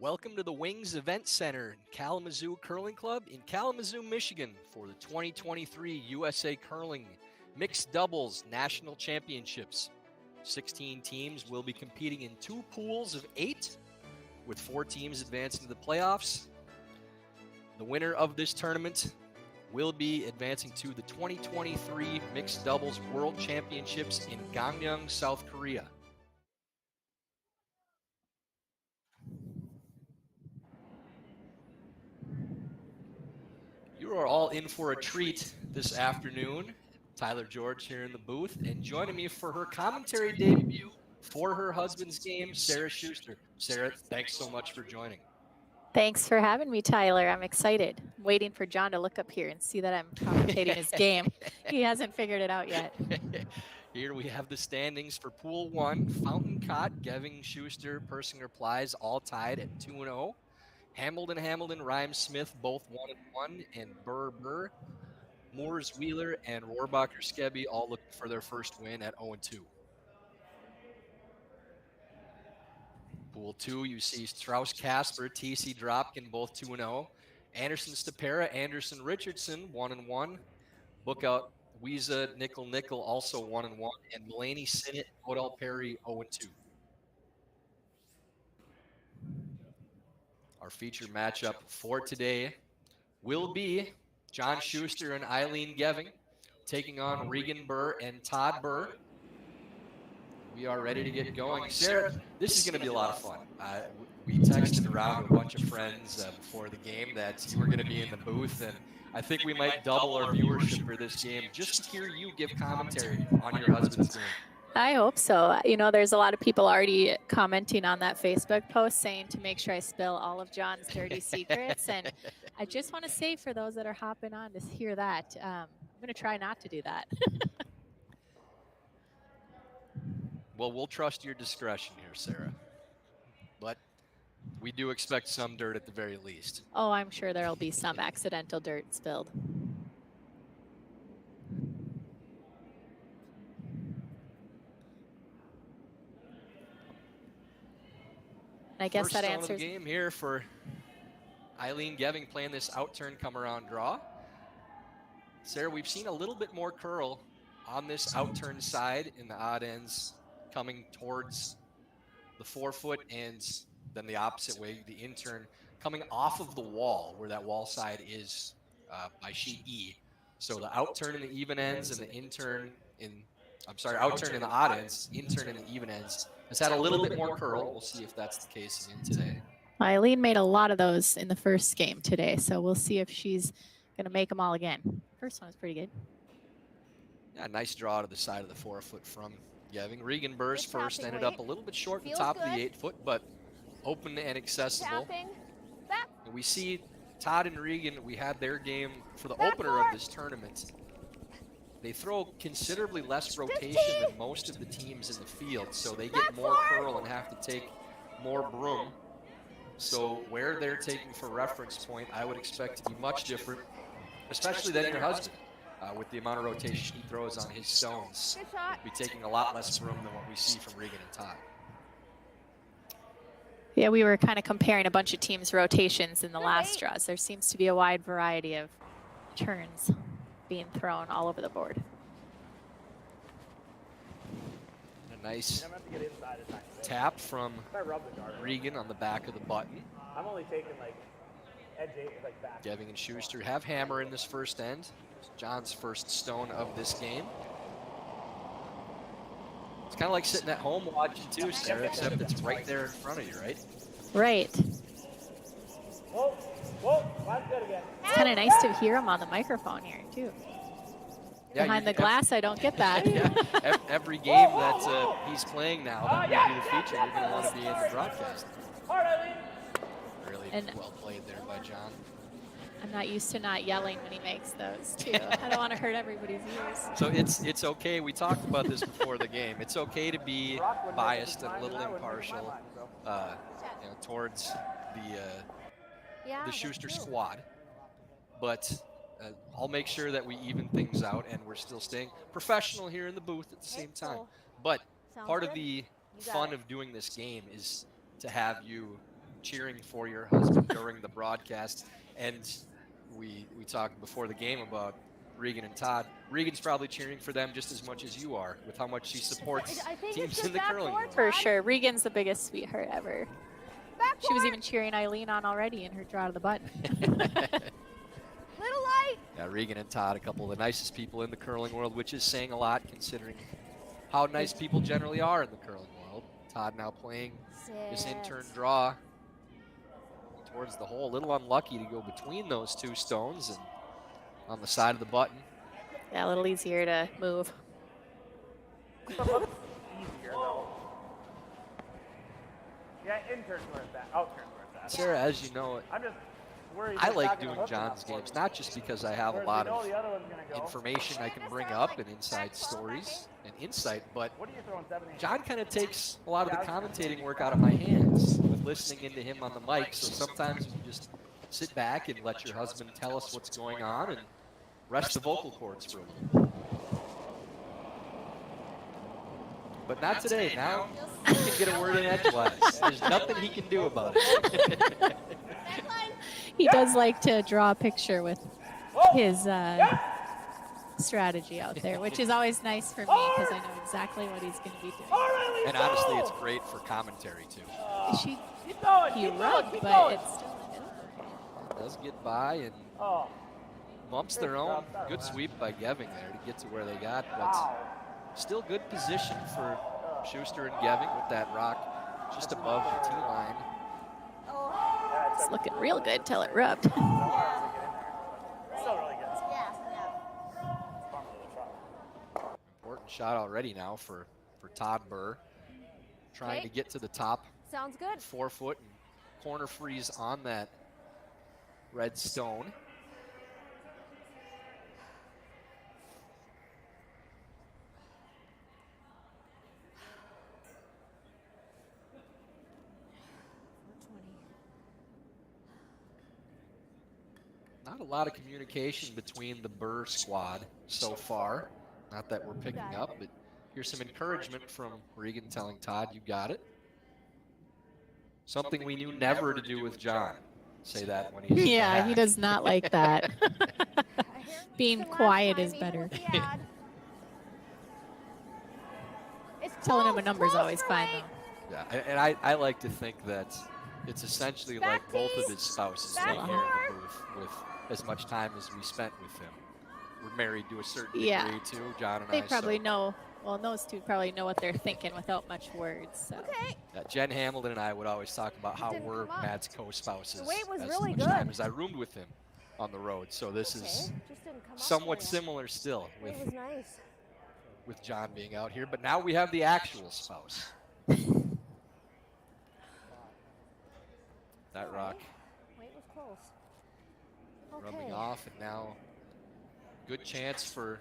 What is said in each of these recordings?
Welcome to the Wings Event Center, Kalamazoo Curling Club in Kalamazoo, Michigan for the 2023 USA Curling Mixed Doubles National Championships. 16 teams will be competing in 2 pools of 8, with 4 teams advancing to the playoffs. The winner of this tournament will be advancing to the 2023 Mixed Doubles World Championships in Gangneung, South Korea. You are all in for a treat this afternoon. Tyler George here in the booth, and joining me for her commentary debut for her husband's game, Sarah Shuster. Sarah, thanks so much for joining. Thanks for having me, Tyler. I'm excited. I'm waiting for John to look up here and see that I'm commentating his game. He hasn't figured it out yet. Here we have the standings for Pool 1. Fountain Cott, Geving, Shuster, Persinger, Plies all tied at 2-0. Hamilton, Rhymes, Smith, both 1-1, and Birr, Moores, Wheeler, and Rohrbacher, Skebby all looking for their first win at 0-2. Pool 2, you see Strauss, Casper, TC, Dropkin, both 2-0. Anderson, Stapera, Anderson, Richardson, 1-1. Bookout, Wiesa, Nickel, also 1-1. And Mulaney, Sinnott, Odell Perry, 0-2. Our featured matchup for today will be John Shuster and Aileen Geving taking on Regan Birr and Todd Birr. We are ready to get going. Sarah, this is going to be a lot of fun. We texted around to a bunch of friends before the game that you were going to be in the booth, and I think we might double our viewership for this game just to hear you give commentary on your husband's game. I hope so. You know, there's a lot of people already commenting on that Facebook post saying to make sure I spill all of John's dirty secrets. And I just want to say for those that are hopping on to hear that, I'm going to try not to do that. Well, we'll trust your discretion here, Sarah. But we do expect some dirt at the very least. Oh, I'm sure there'll be some accidental dirt spilled. I guess First that stone answers of the game here for Aileen Geving playing this outturn come around draw. Sarah, we've seen a little bit more curl on this outturn side in the odd ends coming towards the forefoot, and then the opposite way, the in-turn coming off of the wall where that wall side is by sheet E. So the outturn in the even ends and the in-turn in outturn in the odd ends, in-turn in the even ends has had a little bit more curl. We'll see if that's the case again today. Aileen made a lot of those in the first game today, so we'll see if she's going to make them all again. First one was pretty good. Yeah, nice draw to the side of the forefoot from Geving. Regan Birr's first ended up a little bit short in the top of the 8-foot, but open and accessible. And we see Todd and Regan, we had their game for the opener of this tournament. They throw considerably less rotation than most of the teams in the field, so they get more curl and have to take more broom. So where they're taking for reference point, I would expect to be much different, especially than your husband. With the amount of rotation he throws on his stones, be taking a lot less broom than what we see from Regan and Todd. Yeah, we were kind of comparing a bunch of teams' rotations in the last draws. There seems to be a wide variety of turns being thrown all over the board. A nice tap from Regan on the back of the button. I'm only taking like edge 8, like back. Geving and Shuster have hammer in this first end. It's John's first stone of this game. It's kind of like sitting at home watching too, Sarah, except it's right there in front of you, right? Right. Whoa, that's good again. It's kind of nice to hear him on the microphone here too. Yeah, behind the glass, I don't get that. Yeah, every game that he's playing now, that will be the feature. You're going to want to be in the broadcast. Really well played there by John. I'm not used to not yelling when he makes those, too. I don't want to hurt everybody's ears. So it's okay. We talked about this before the game. It's okay to be biased and a little impartial towards the Shuster squad. But I'll make sure that we even things out, and we're still staying professional here in the booth at the same time. But part of the fun of doing this game is to have you cheering for your husband during the broadcast. And we talked before the game about Regan and Todd. Regan's probably cheering for them just as much as you are with how much she supports teams in the curling world. For sure. Regan's the biggest sweetheart ever. She was even cheering Aileen on already in her draw to the button. Little light. Yeah, Regan and Todd, a couple of the nicest people in the curling world, which is saying a lot considering how nice people generally are in the curling world. Todd now playing this in-turn draw towards the hole. A little unlucky to go between those two stones and on the side of the button. Yeah, a little easier to move. Easier though. Yeah, interns where it's at. Outturns where it's at. Sarah, as you know, I'm just worried. I he's like not gonna doing hook John's enough for games, me. not just because I have a Whereas lot we know of the other one's gonna go. information I can bring up and inside stories and insight, but What are you throwing 7-8? John kind of takes a lot of the commentating work out of my hands with listening into him on the mic, so sometimes you just sit back and let your husband tell us what's going on and rest the vocal cords for a little bit. But not today. Now he can get a word in edgewise. There's nothing he can do about it. He does like to draw a picture with his strategy out there, which is always nice for me because I know exactly what he's going to be doing. And honestly, it's great for commentary, too. She Keep going. he Keep going. rubbed, Keep but going. it's still It does get by and Oh. bumps their own. Good sweep by Geving there to get to where they got, but still good position for Shuster and Geving with that rock just above the tee line. it's looking real good till it rubbed. Still really good. Important shot already now for Todd Birr. Trying to get to the top Sounds good. 4 foot and corner freeze on that red stone. Not a lot of communication between the Birr squad so far. Not that we're picking up, but here's some encouragement from Regan telling Todd, you got it. Something we knew never to do with John. Say that when he's Yeah, he does not like that. Being quiet is better. Telling him a number is always fine, though. Yeah, and I like to think that it's essentially like both of his spouses right here in the booth with as much time as we spent with him. We're married to a certain degree too, John and I. They probably know, well, those two probably know what they're thinking without much words. So. Okay. Jen Hamilton and I would always talk about how we're Matt's co-spouses. The weight was as really much good. time as I roomed with him on the road. So this is Just didn't come up somewhat for ya. similar still It was nice. with John being out here. But now we have the actual spouse. That rock Weight was close. rubbing Okay. off, and now good chance for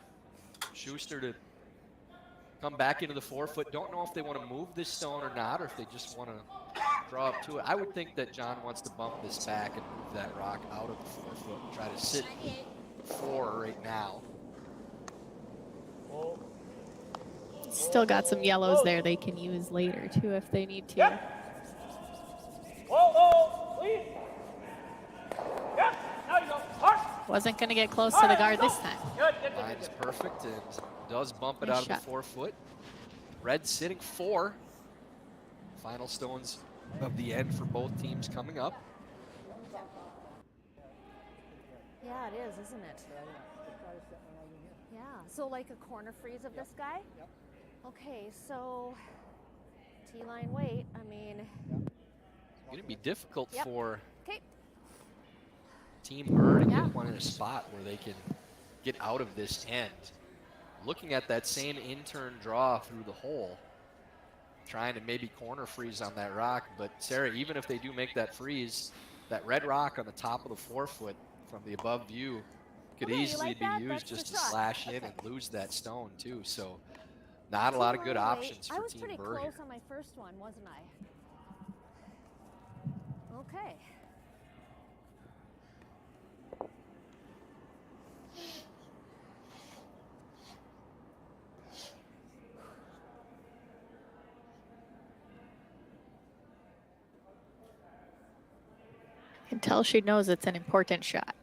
Shuster to come back into the 4 foot. Don't know if they want to move this stone or not, or if they just want to draw up to it. I would think that John wants to bump this back and move that rock out of the 4 foot and try to sit 4 right now. Still got some yellows there they can use later, too, if they need to. Whoa, please. Yep, now you go. Hard. Wasn't going to get close to the guard this time. Good. Line is perfect and does bump it Nice out of shot. the 4 foot. Red sitting 4. Final stones of the end for both teams coming up. Yeah, it is, isn't it? Yeah. So like a corner freeze of this guy? Yep. Okay, so T-line weight, I mean, Going to be difficult Yep. for okay. Team Birr to Yeah. get one in a spot where they can get out of this end. Looking at that same in-turn draw through the hole, trying to maybe corner freeze on that rock. But Sarah, even if they do make that freeze, that red rock on the top of the 4 foot from the above view could Okay, you easily like be that? used That's the just to shot. slash in Okay. and lose that stone too. So not a lot of good T-line weight. options I for was Team pretty Birr close here. on my first one, wasn't I? Okay. can tell she knows it's an important shot.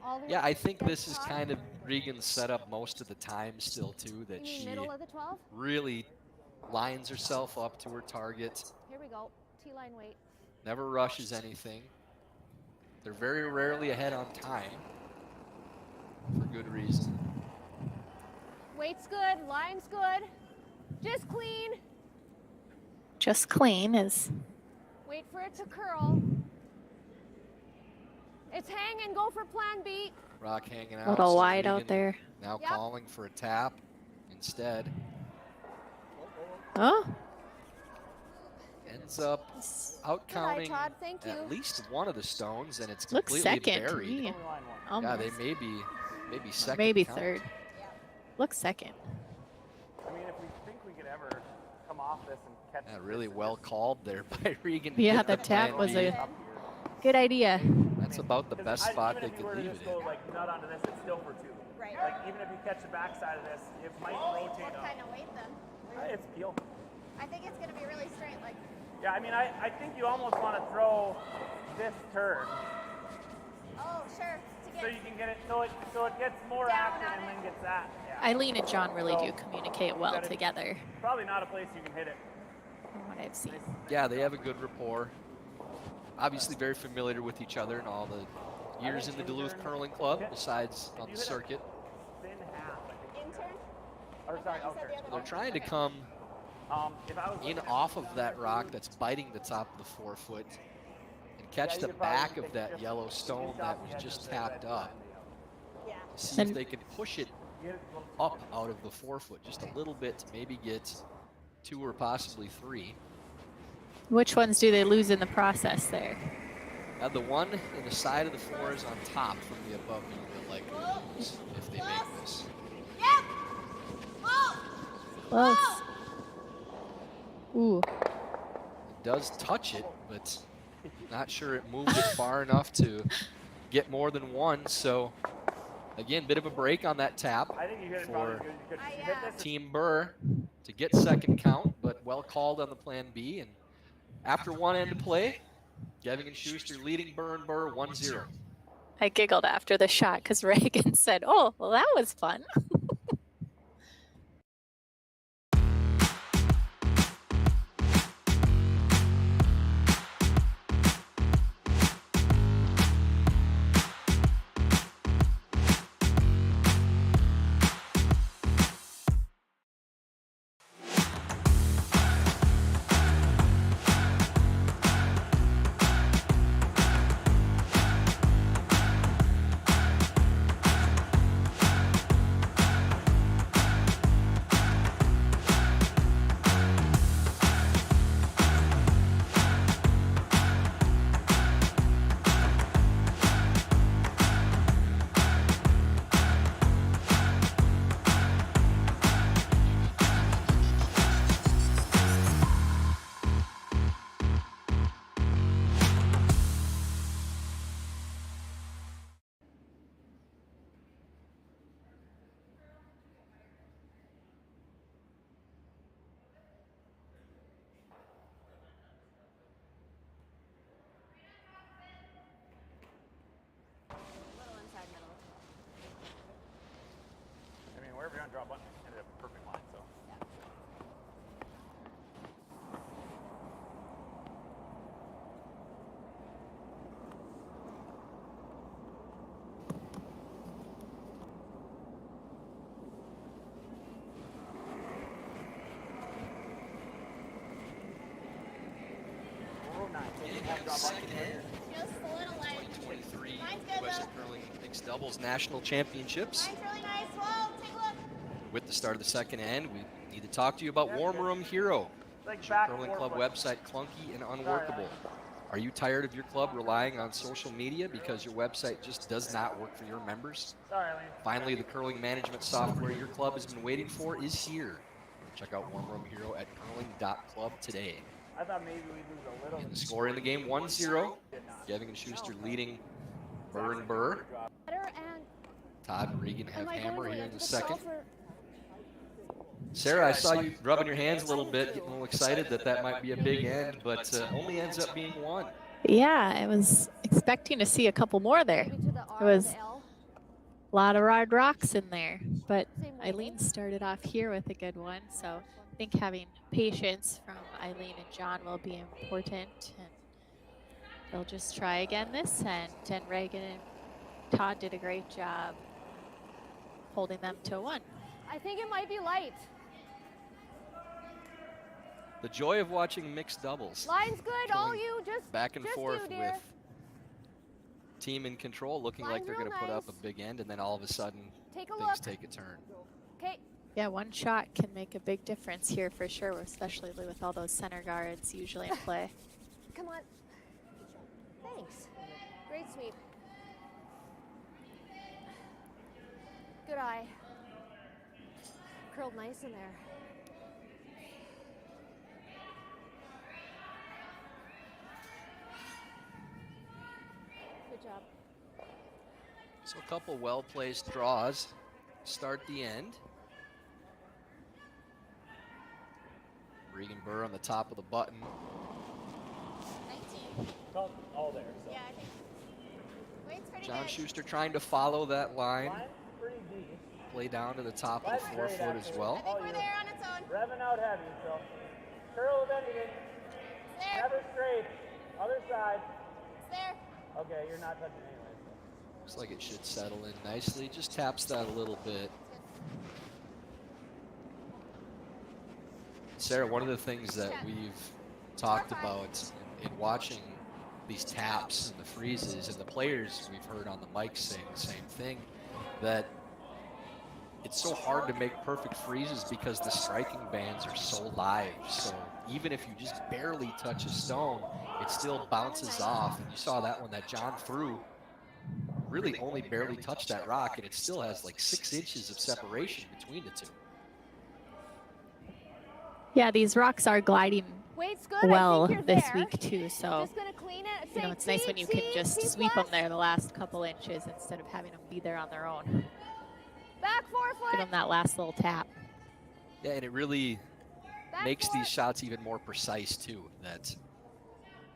All the way Yeah, I to think the this is top. kind of Regan's setup most of the time still, too, that You mean she middle of the 12? really lines herself up to her target, Here we go. T-line weight. never rushes anything. They're very rarely ahead on time, for good reason. Weight's good. Line's good. Just clean. Just clean is Wait for it to curl. It's hanging. Go for plan B. Rock hanging out. a little so wide Regan out there. Now Yep. calling for a tap instead. Oh, Ends up out Good eye, counting Todd. Thank you. at least one of the stones, and it's looks completely second to buried. me. Only line one. Yeah, Almost. they maybe second. Maybe count. third. Looks second. I mean, if we think we could ever come off this and catch Yeah, this really and well just called there by Regan. to Yeah, get the the tap plan was B. a up here. good idea. That's about the 'Cause best spot even they if you could were to leave just it in. go like nut onto this, it's still for 2. Right. Like even if you catch the backside of this, it might rotate up. of weight then? It's peel. I think it's gonna be really straight, like Yeah, I mean, I think you almost want to throw this turn oh sure to so get you can get it so it gets more Down action on and it. then gets that. Yeah. Eileen and John really do So, communicate well that is- together, Probably not a place you can hit it. from what I've seen. Yeah, they have a good rapport. Obviously very familiar with each other and all the years in the Duluth Curling Club, besides on the circuit. Thin half, I think. intern. Or sorry, you said outer. the other They're one. trying to Okay. come If I was in looking at off this of that rock that's biting the top of the 4-foot and catch you the could probably back take of that just yellow inch stone off that the was edge just and say tapped red up. line. Yeah. To see And- if they could push it You hit it a little up out of the 4-foot just a little bit to maybe get 2 or possibly 3. Which ones do they lose in the process there? The one in the side of the 4 is on top from the above unit, likely lose if they make this. Yep. Whoa. Close. Ooh, It does touch it, but not sure it moved it far enough to get more than 1. So again, bit of a break on that tap I think you hit it probably for good. You could I, you hit this. Team Birr to get second count, but well called on the plan B. And after one end of play, Geving and Shuster leading Birr 1-0. I giggled after the shot because Regan said, "Oh, well, that was fun." Little inside middle. I mean, wherever you're gonna draw a button, ended up a perfect line. So. Oh, nice. So you have draw Second buttons. end, Just a little light. 2023 Mine's good, Western though. Curling Mixed Doubles National Championships. Mine's really nice. Whoa, take a look. With the start of the second end, we need to talk to you about Warm Room Hero. Like Is your back curling 4 club foot. website clunky and unworkable? Are you tired of your club relying on social media because your website just does not work for your members? Sorry, Aileen. Finally, the curling management software your club has been waiting for is here. Check out Warm Room Hero at curling.club today. I thought maybe we'd lose a little. In the score in the game, 1-0. Geving and Shuster leading Birr and Birr. Better and Todd and Regan have am I hammer going here to in the the second. sulfur? Sarah, I saw you rubbing your hands a little bit, getting a little excited that that might be a big end, but only ends up being 1. Yeah, I was expecting to see a couple more there. Maybe to the R It or was the L. a lot of hard rocks in there, but Same way, Aileen started off here with a good one. So I think having patience from Aileen and John will be important. And they'll just try again this end. And Regan and Todd did a great job holding them to 1. I think it might be light. The joy of watching mixed doubles. Line's good. All Going you just back and just forth you, dear. with team in control, looking Line's like they're going to real put up a nice. big end, and then all of a sudden Take a things look. take a turn. Okay. Yeah, one shot can make a big difference here for sure, especially with all those center guards usually in play. Come on. Thanks. Great sweep. Good eye. Curled nice in there. Good job. So a couple well-placed draws start the end. Regan Birr on the top of the button. 19. All there. So. Yeah, I think. Weight's pretty John good. Shuster trying to follow that line. Line's pretty deep. Play down to the top of the Line's 4 great, foot as actually. well. I think we're there on its own. Revving out heavy, so. Curl bending it. There. Never straight. Other side. It's there. Okay, you're not touching anyway. So. Looks like it should settle in nicely. Just taps that a little bit. Sarah, one of the things that we've talked about in watching these taps and the freezes, and the players we've heard on the mic saying the same thing, that it's so hard to make perfect freezes because the striking bands are so live. So even if you just barely touch a stone, it still bounces off. And you saw that one that John threw, really only barely touched that rock, and it still has like 6 inches of separation between the two. Yeah, these rocks are gliding Weight's good. well I think you're this there. week too. So Just gonna clean it. you know, Say it's nice when T, you can T, just T sweep them plus. there the last couple inches instead of having them be there on their own. Back 4 Give foot. them that last little tap. Yeah, and it really Back makes 4. these shots even more precise too. That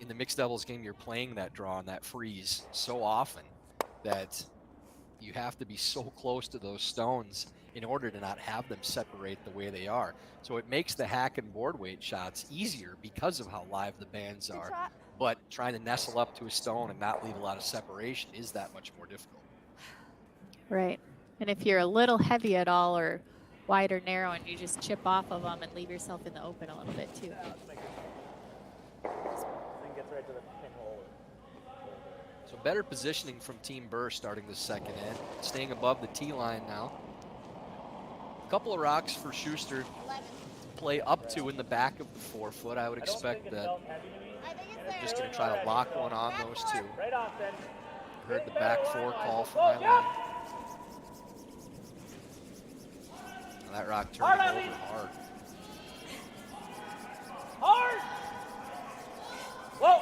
in the mixed doubles game, you're playing that draw and that freeze so often that you have to be so close to those stones in order to not have them separate the way they are. So it makes the hack and board weight shots easier because of how live the bands Good are. shot. But trying to nestle up to a stone and not leave a lot of separation is that much more difficult. Right. And if you're a little heavy at all or wide or narrow and you just chip off of them and leave yourself in the open a little bit too. Yeah, let's make it. Thing gets right to the pinhole. So better positioning from Team Birr starting the second end. Staying above the tee line now. A couple of rocks for Shuster 11. to play up to in the back of the 4 foot. I would I don't expect think it that felt heavy to me. I think it's they're there. just going to try to lock one on those two. Right off then. Heard the back 4 call from Go, Aileen. jump! Now that rock Hard, turning over Aileen. hard. Hard! Whoa!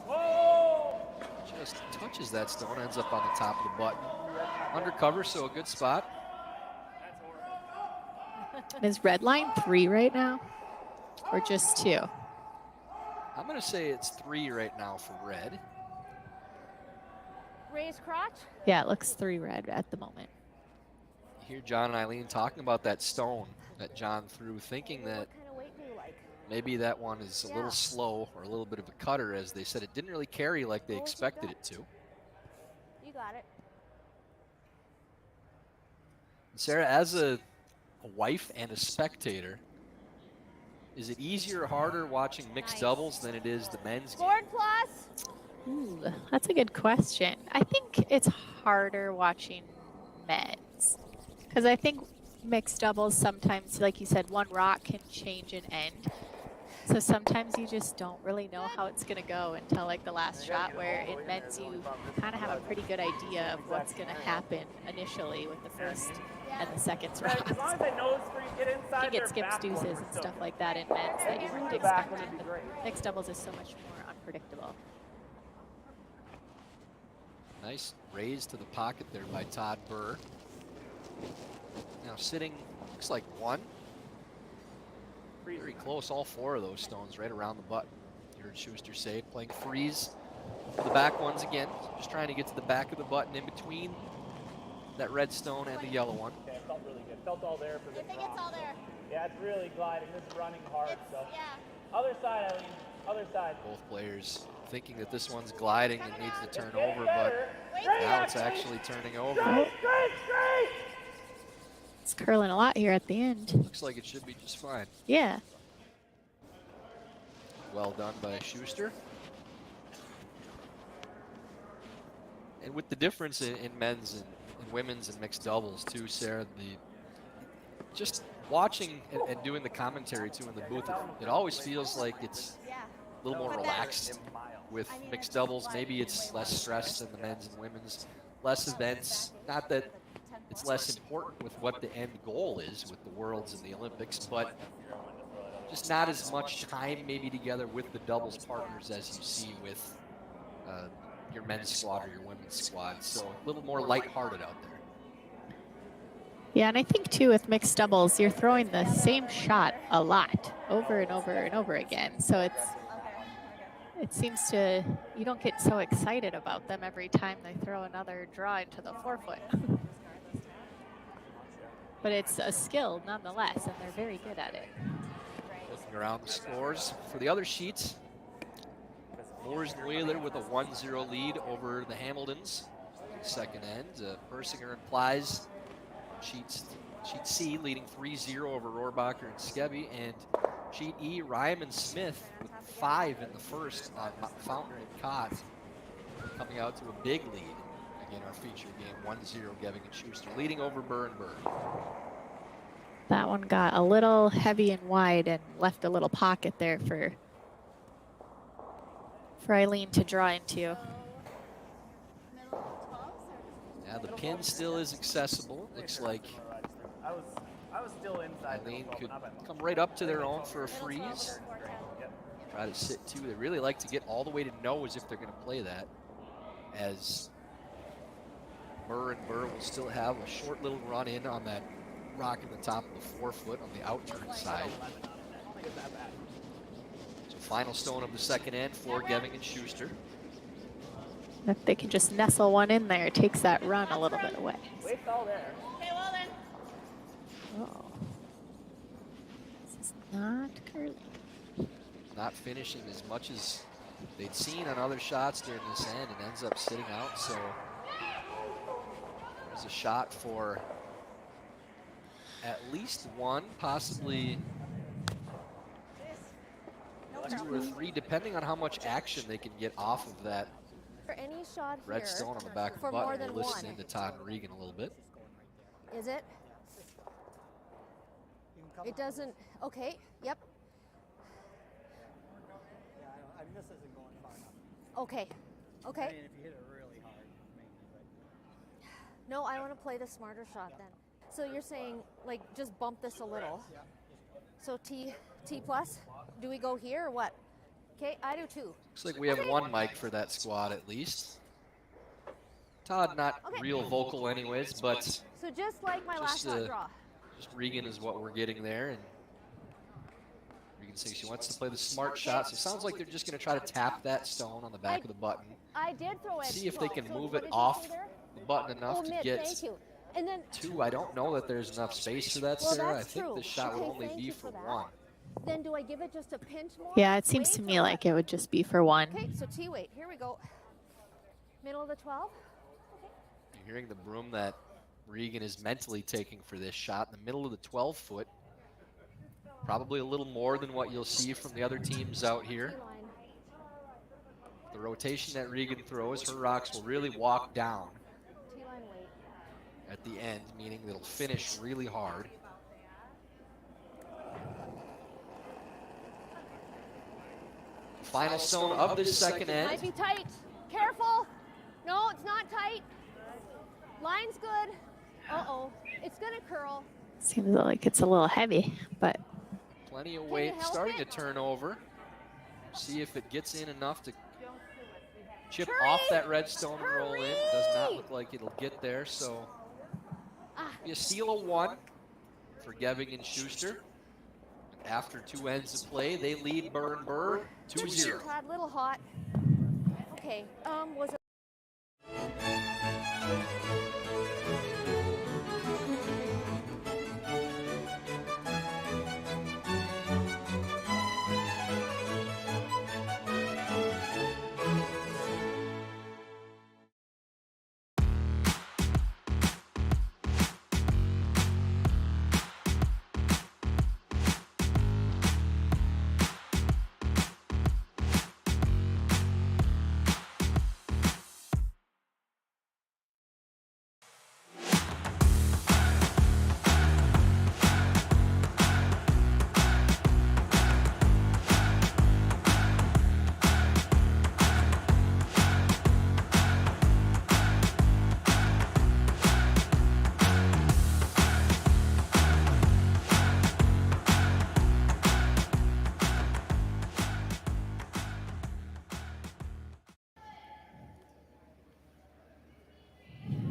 Whoa! Just touches that stone, ends up on the top of the button. Undercover, so a good spot. Is red line 3 right now? Or just 2? I'm going to say it's 3 right now for red. Raise crotch. Yeah, it looks 3 red at the moment. You hear John and Aileen talking about that stone that John threw, thinking that What kind of weight do you like? maybe that one is a Yeah. little slow or a little bit of a cutter, as they said it didn't really carry like they Go with your expected gut. it to. You got it. Sarah, as a wife and a spectator, is it easier or harder watching mixed Nice. doubles than it is the men's game? Board plus. Ooh, that's a good question. I think it's harder watching men's because I think mixed doubles sometimes, like you said, one rock can change an end. So sometimes you just don't really know how it's going to go until like the last shot, where in men's you kind of have a pretty good idea of what's going to happen initially with the first and the second Right, as long rocks. as they nose free, get You inside can their get skips, back one, deuces, we're and still stuff good. like that in men's that you weren't The back one expecting. would be great. But mixed doubles is so much more unpredictable. Nice raise to the pocket there by Todd Birr. Now sitting, looks like 1. Very close, all 4 of those stones right around the button. You heard Schuster say, playing freeze for the back ones again. Just trying to get to the back of the button in between that red stone and the yellow one. Okay, it felt really good. Felt all there for the I think drop. it's all there. Yeah, it's really gliding. This is running hard, It's, so. yeah. Other side, Aileen. Other side. Both players thinking that this one's gliding and needs to turn Getting over, better. but Straight, now it's Aileen. actually turning over. Straight, straight, straight! It's curling a lot here at the end. Looks like it should be just fine. Yeah. Well done by Schuster. And with the difference in men's and women's and mixed doubles too, Sarah, just watching and doing the commentary too in the booth, it always feels like it's Yeah. a little more relaxed with mixed doubles. Maybe it's less stress than the men's and women's, less events. Not that it's less important with what the end goal is with the Worlds and the Olympics, but just not as much time maybe together with the doubles partners as you see with your men's squad or your women's squad. So a little more lighthearted out there. Yeah, and I think too with mixed doubles, you're throwing the same shot a lot over and over and over again. So it seems to, you don't get so excited about them every time they throw another draw into the 4-foot. But it's a skill nonetheless, and they're very good at it. Looking around the scores for the other sheets. Moores and Wheeler with a 1-0 lead over the Hamiltons. Second end, Persinger and Plies. Sheet C leading 3-0 over Rohrbacher and Skebby. And sheet E, Ryman Smith with 5 in the first on Fountain and Cott. Coming out to a big lead. Again, our feature game, 1-0 Geving and Schuster, leading over Birr and Birr. That one got a little heavy and wide and left a little pocket there for Aileen to draw into. Middle 12s or Yeah, the pin still is accessible. Looks like I was still inside. Aileen could come right up to their own for a freeze. Try to sit two. They really like to get all the way to no as if they're going to play that. As Birr and Birr will still have a short little run in on that rock in the top of the 4-foot on the outturn side. So final stone of the second end for Geving and Schuster. If they can just nestle one in there, it takes that run a little bit away. Weight's all there. Okay, well then. Oh. This is not curly. Not finishing as much as they'd seen on other shots during this end and ends up sitting out. So there's a shot for at least one, possibly 2 or 3, depending on how much action they can get off of that For any shot red here, stone on the back of the for more button. than We're listening one. to Todd and Regan a little bit. Is it? It doesn't. Okay. Yep. I mean, this isn't going far enough. Okay. Okay. I mean, if you hit it really hard, maybe, but. No, I want to play the smarter shot then. So you're saying like just bump this a little. Yeah. So T plus. Do we go here or what? Okay, I do too. Looks like we have one mic for that squad at least. Todd not Okay. real vocal anyways, but So just like my last Just, shot draw. just Regan is what we're getting there. And Regan says she wants to play the smart shot. So it sounds like they're just going to try to tap that stone on the back of the button. I did throw edge. See if they can So move what it did you off say there? the button enough Oh, to mid, get thank you. And then 2. I don't know that there's enough space for that, Well, Sarah. I that's think true. this shot would Okay, only thank be you for that. 1. Then do I give it just a pinch more? Yeah, it seems to Weight me or like what? it would just be for one. Okay, so T weight. Here we go. Middle of the 12. You're hearing the broom that Regan is mentally taking for this shot in the middle of the 12-foot. Probably a little more than what you'll see from the other teams out here. T-line. The rotation that Regan throws, her rocks will really walk down T-line weight. at the end, meaning they'll finish really hard. Final stone of this second Might end. be tight. Careful. No, it's not tight. Line's good. Uh-oh. It's going to curl. Seems like it's a little heavy, but Plenty of you weight, help starting to it? turn over. See if it gets in enough to chip Hurry! off that red stone and roll in. Does not Hurry! look like it'll get there, so Ah, be a steal of 1 for Geving and Schuster. after 2 ends of play, they lead Birr 2-0. Todd, little hot. Okay. Was it?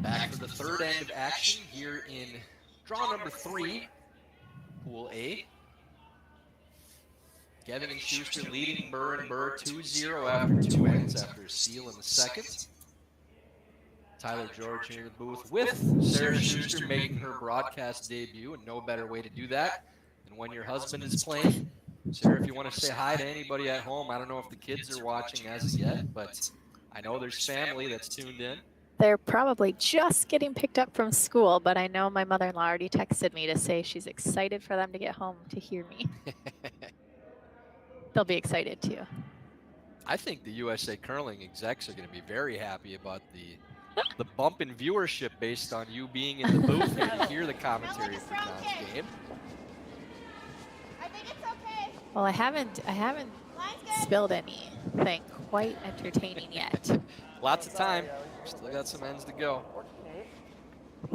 Back for the third end of action here in draw number 3, Pool A. Geving and Shuster leading Birr 2-0 after 2 ends after a steal in the second. Tyler George here in the booth with Sarah Shuster making her broadcast debut, and no better way to do that than when your husband is playing. Sarah, if you want to say hi to anybody at home, I don't know if the kids are watching as of yet, but I know there's family that's tuned in. They're probably just getting picked up from school, but I know my mother-in-law already texted me to say she's excited for them to get home to hear me. They'll be excited too. I think the USA Curling execs are going to be very happy about the bump in viewership based on you being in the booth here to hear the commentary for John's game. I think it's okay. Well, I haven't Line's good. spilled anything quite entertaining yet. Lots of time. Still got some ends to go.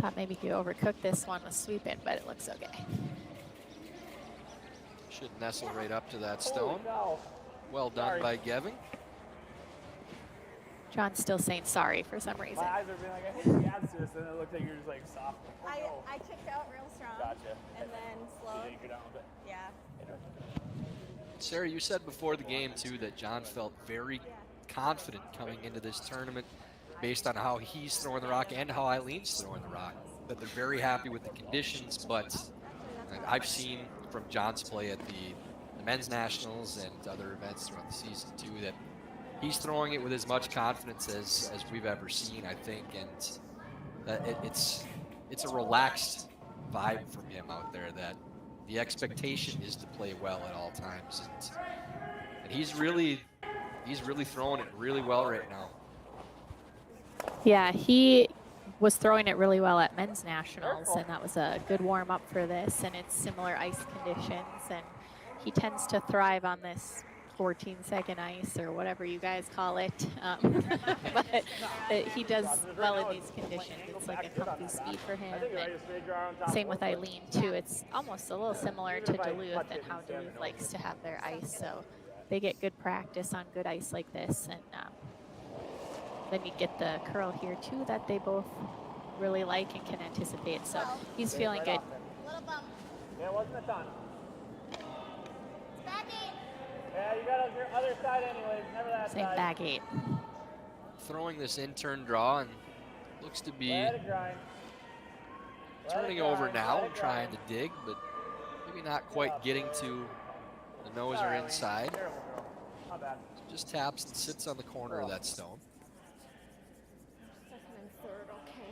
Thought maybe he overcooked this one with sweeping, but it looks okay. Should nestle right up to that stone. Well done by Geving. John's still saying sorry for some reason. My eyes are being like, I hate the answers, and it looks like you're just like soft. I kicked out real strong. Gotcha. And then You slowed. didn't go down a bit. Yeah. Sarah, you said before the game, too, that John felt very confident coming into this tournament based on how he's throwing the rock and how Eileen's throwing the rock. That they're very happy with the conditions, but I've seen from John's play at the men's nationals and other events throughout the season, too, that he's throwing it with as much confidence as we've ever seen, I think, and it's a relaxed vibe from him out there that the expectation is to play well at all times, and he's really throwing it really well right now. Yeah, he was throwing it really well at men's nationals, and that was a good warm-up for this, and it's similar ice conditions, and he tends to thrive on this 14-second ice or whatever you guys call it, but he does well in these conditions. It's like a comfy speed for him. And same with Aileen too. It's almost a little similar to Duluth and how Duluth likes to have their ice, so they get good practice on good ice like this, and then you get the curl here too that they both really like and can anticipate. So he's feeling good. Little bump. Yeah, it wasn't a ton. Back eight. Yeah, you got your other side anyways, never that Same side. back 8. Throwing this in-turn draw and looks to be Let it grind. turning over now and trying to dig, but maybe not quite getting to the nose or inside. Terrible girl. Not bad. Just taps and sits on the corner of that stone. Second and third, okay.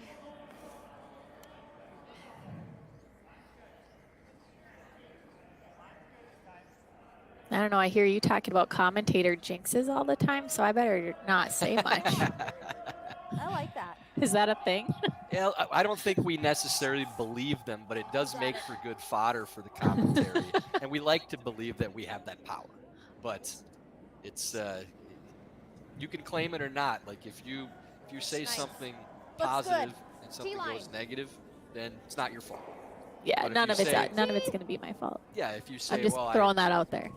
I don't know. I hear you talking about commentator jinxes all the time, so I better not say much. I like that. Is that a thing? Yeah, I don't think we necessarily believe them, but it does make for good fodder for the commentary. And we like to believe that we have that power. But it's you can claim it or not. Like if you say Nice. something Looks positive good. and something T-line. goes negative, then it's not your fault. Yeah, But if none you of it's say- none of it's going to be my fault. Yeah, if you say, I'm just well, throwing that out there.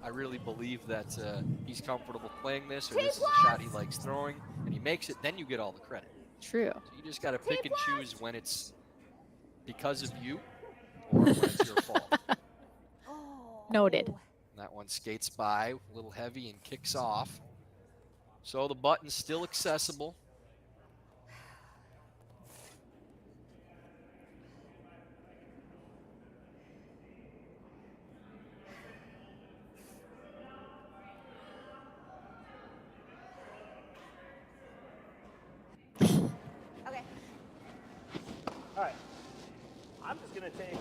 I really believe that he's comfortable playing this, or this is a shot he likes throwing, and he makes it, then you get all the credit. True. So you just got to pick and choose when it's because of you or when it's your fault. Oh, Noted. That one skates by, a little heavy, and kicks off. So the button's still accessible. Okay. All right. I'm just going to take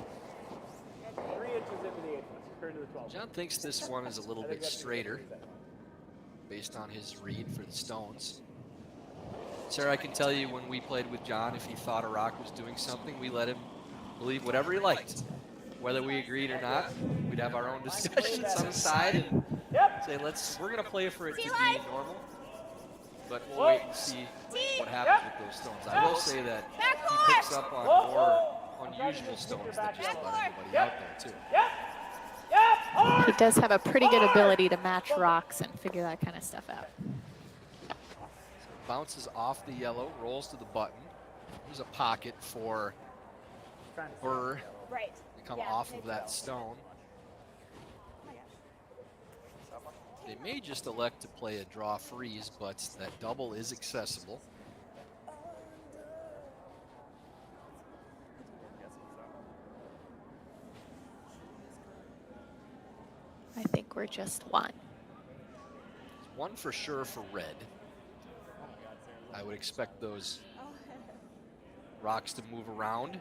3 inches into the 8 foot compared to the 12. John thinks this one is a little I think bit that's a good straighter reset. based on his read for the stones. Sarah, I can tell you when we played with John, if he thought a rock was doing something, we let him believe whatever he liked. Whether we agreed or not, we'd have our own discussions on the side and Yep. say, we're going to play for it to be T-line. normal, but we'll wait and see what happens with those stones. I will say that he picks up on more unusual stones than just about anybody out there, too. Yep. Yep. Hard. He does have a pretty good ability to match rocks and figure that kind of stuff out. Bounces off the yellow, rolls to the button. There's a pocket for Birr Right. to come Yeah, off of maybe that so. stone. Oh my gosh. They may just elect to play a draw freeze, but that double is accessible. I think we're just one. One for sure for red. I would expect those rocks to move around.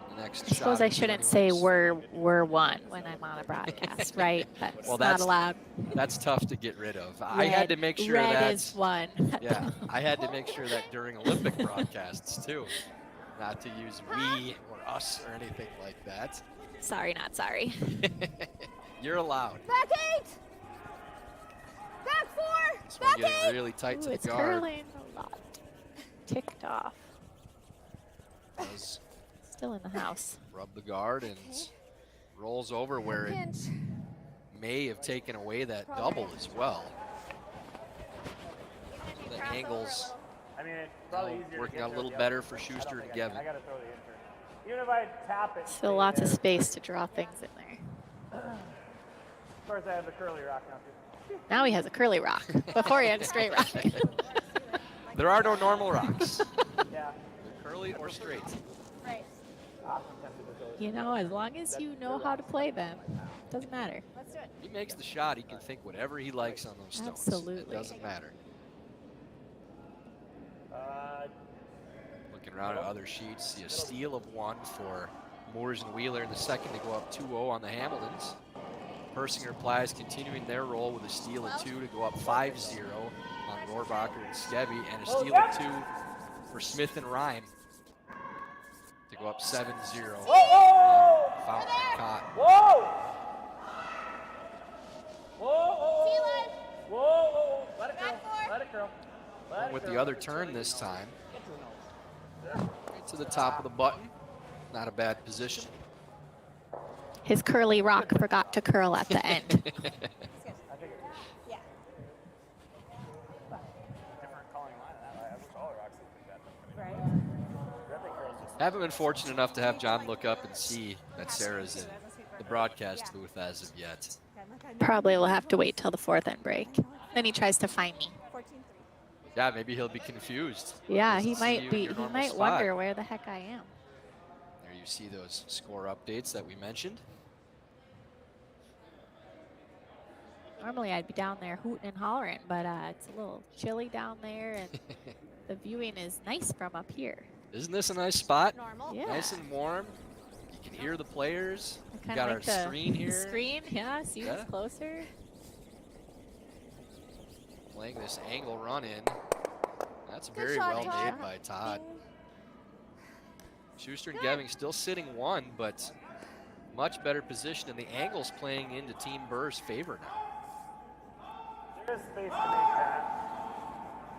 In the next I suppose shot I or two shouldn't say anyways. we're one when I'm on a broadcast, right? That's Well, not allowed. That's tough to get rid of. I had to make sure red that is one. yeah, I had to make sure that during Olympic broadcasts too, not to use we or us or anything like that. Sorry, not sorry. You're allowed. Back 8. Back 4. This one Back getting 8. really tight Ooh, to it's the guard. curling a lot. Ticked off. Does Still in the house. rub the guard and rolls over where it Pinch. may have taken away that double as well. Even if you The cross over a angles little. I mean, it's probably now easier to working get out a there little the better other for way. Schuster I and don't think Geving. I got to throw the intern. Even if I tap it. Still stay lots of there. space to draw things in there. Of course, I have the curly rock now too. Now he has a curly rock. Before he had a straight rock. There are no normal rocks. Yeah. They're curly or straight. Right. I'm tempted to throw it. You know, as long as you know how to play them, doesn't matter. Let's do it. He makes the shot, he can think whatever he likes on those stones. Absolutely. It doesn't matter. Uh, Looking around at other sheets, see a steal of 1 for Moores and Wheeler in the second to go up 2-0 on the Hamiltons. Persinger Plies continuing their role with a steal of 2 to go up 5-0 on Rohrbacher and Skebby, and a steal of 2 for Smith and Rhyme to go up 7-0 whoa, whoa, on Fountain and Cotton. whoa, whoa, T-line. whoa, whoa, let it Back curl, 4. let it curl. Let Going it with the curl. other turn this time. Get to the nose. Right to the top of the button. Not a bad position. His curly rock forgot to curl at the end. I think it's Yeah. different calling line of that. I wish all the rocks looked like that. Right. Red thing curls just. Haven't been fortunate enough to have John look up and see that Sarah's in the broadcast booth as of yet. Probably will have to wait till the fourth end break. Then he tries to find me. 14-3. Yeah, maybe he'll be confused. Yeah, he Doesn't see might you in be. your He normal might spot. wonder where the heck I am. There you see those score updates that we mentioned. Normally I'd be down there hooting and hollering, but it's a little chilly down there, and the viewing is nice from up here. Isn't this a nice spot? Normal. Yeah. Nice and warm. You can hear the players. I We kinda got like our the screen here. Screen, yeah. See who's Yeah. closer. Playing this angle run in. That's Good very shot, well Todd. made by Todd. Ding. Schuster and Geving still sitting 1, but much better position, and the angle's playing into Team Birr's favor now. There is space to make that.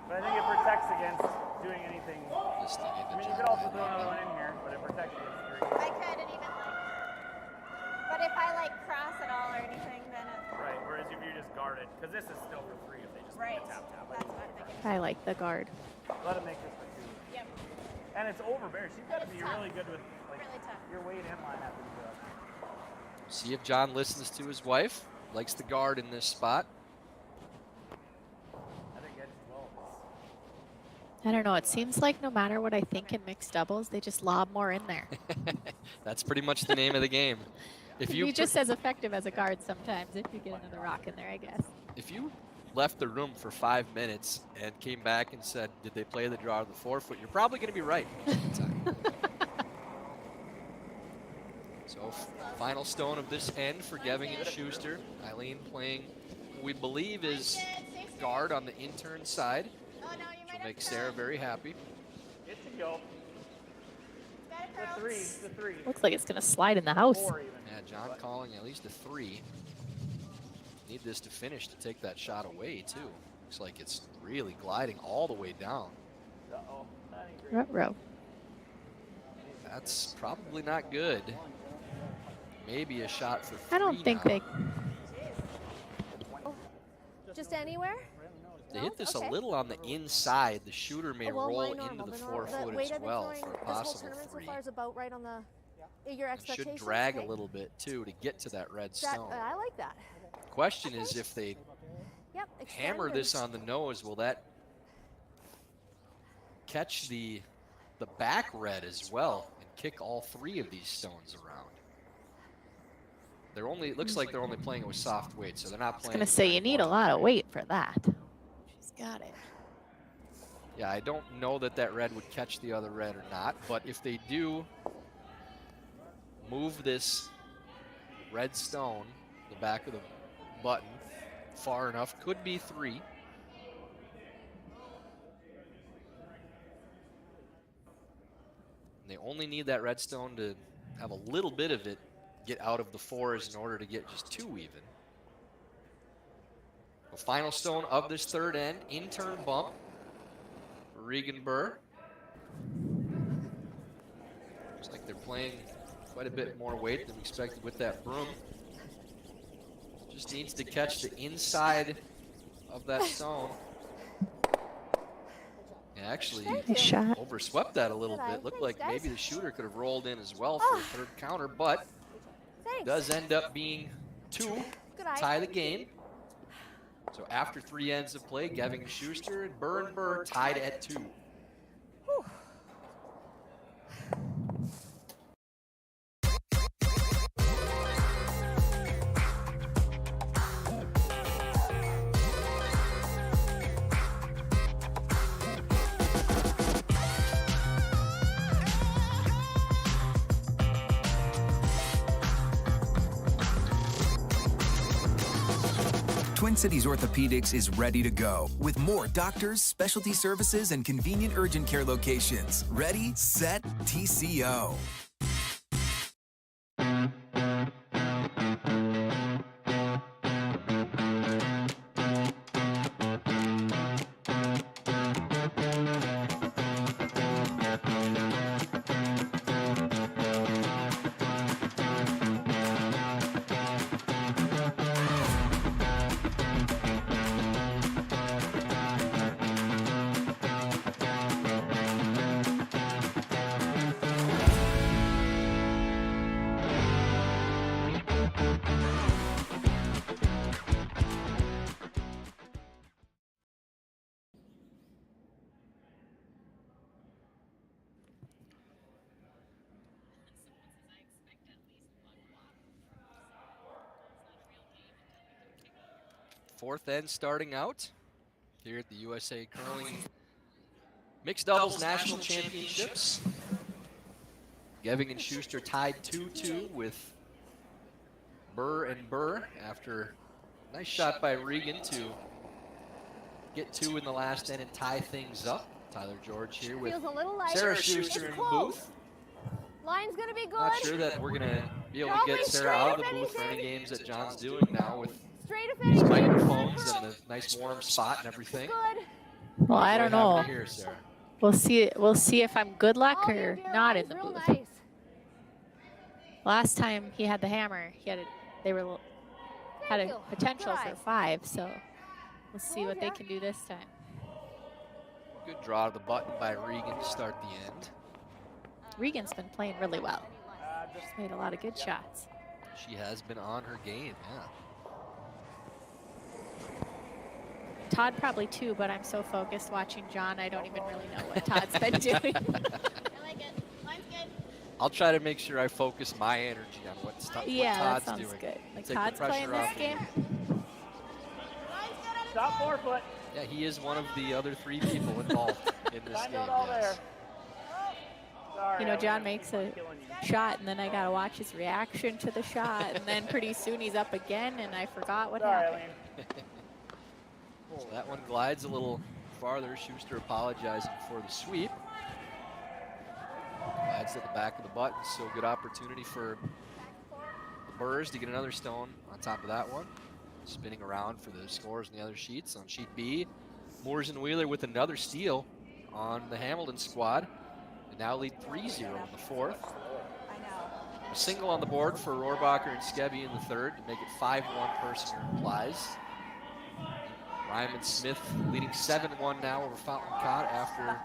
But I think it protects against doing anything. Listening I into mean, you John could also Aileen throw another now. one in here, but it protects against 3. I could and even but if I like cross at all or anything, then it. Right, whereas if you just guard it, because this is still for 3 if they just Right. make a tap. That's what I'm thinking. I like the guard. Let them make this for 2. Yep. And it's over Birr. She's got to be It's tough. really good with like Really tough. your weight in line after the See if John listens to his wife. Likes the guard in this spot. I think that's 12. I don't know. It seems like no matter what I think in mixed doubles, they just lob more in there. That's pretty much the name of the game. If you You're just as effective as a guard sometimes if you get another rock in there, I guess. if you left the room for 5 minutes and came back and said, did they play the draw of the 4-foot, you're probably going to be right most of the time. So final stone of this end for Geving and Shuster. Aileen playing who we believe is guard on the intern side. Which will make Sarah very happy. Get to go. The three. Looks like it's going to slide in the house. 4 even. Yeah, John calling at least a 3. Need this to finish to take that shot away, too. Looks like it's really gliding all the way down. Uh-oh. That ain't great. Ruh-roh. That's probably not good. Maybe a shot for 3 I don't think now. they. Just anywhere? They No? hit this Okay. a little on the inside. The shooter may Oh, well, roll my normal, into the the normal. 4-foot weight as I've been well throwing for a this whole possible tournament 3. so far is about right on the your It expectations. should drag a okay? little bit, too, to get to that red That, stone. I like that. Question is, if they Yep. extend hammer and- this on the nose, will that catch the back red as well and kick all 3 of these stones around? They're only, it looks like they're only playing it with soft weight, so they're not I was playing. going to say, you need a lot of weight for that. She's got it. Yeah, I don't know that that red would catch the other red or not, but if they do move this red stone, the back of the button, far enough, could be 3. They only need that red stone to have a little bit of it get out of the 4s in order to get just 2 even. The final stone of this third end, intern bump for Regan Birr. Looks like they're playing quite a bit more weight than expected with that broom. Just needs to catch the inside of that stone. Yeah, actually Good shot. overswept that a little Good eye. bit. Looked Thanks, like maybe guys. the shooter could have rolled in as well for a third counter, but Thanks. does end up being 2 Good eye. tie the game. So after 3 ends of play, Geving and Shuster and Birr tied at 2. Whew. Twin Cities Orthopedics is ready to go with more doctors, specialty services, and convenient urgent care locations. Ready, set, TCO. Fourth end starting out here at the USA Curling Mixed Doubles National Championships. Geving and Shuster tied 2-2 with Birr and Birr after a nice shot by Regan to get 2 in the last end and tie things up. Tyler George here with Feels a little lighter. Sarah It's Shuster in the close. booth. Line's gonna be good. Not sure that we're going to be able to Probably get Sarah straight out of if the booth for any anything. games that John's doing now with Straight if these anything. microphones and the nice warm spot and everything. Good. Well, I don't What do we know. have here, Sarah? We'll see. We'll see if I'm good luck Oh, or you're doing not nice, in the real booth. Nice. Last time he had the hammer, they were had Thank a you. potential Good eye. for 5, so we'll see what they Told ya. can do this time. Good draw to the button by Regan to start the end. Regan's been playing really well. She's made a lot of good shots. She has been on her game, yeah. Todd probably too, but I'm so focused watching John, I don't even really know what Todd's been doing. I like it. Mine's good. I'll try to make sure I focus my energy on what Yeah, Todd's that sounds doing. good. Like Take the Todd's pressure playing this off of game. me. Stop 4 foot. Yeah, he is one of the other 3 people involved in this Find game. out all Yes. there. Sorry, You know, John Aileen, makes I'm a killing you. shot, and then I gotta watch his reaction to the shot, and then pretty soon he's up again, and I forgot what Sorry, happened. Aileen. So that one glides a little farther. Schuster apologizing for the sweep. Glides to the back of the button, so good opportunity for the Birrs to get another stone on top of that one. Spinning around for the scores in the other sheets. On sheet B, Moores and Wheeler with another steal on the Hamilton squad. And now lead 3-0 in the fourth. A single on the board for Rohrbacher and Skebby in the third to make it 5-1 Persinger implies. Ryman Smith leading 7-1 now over Fountain Cott after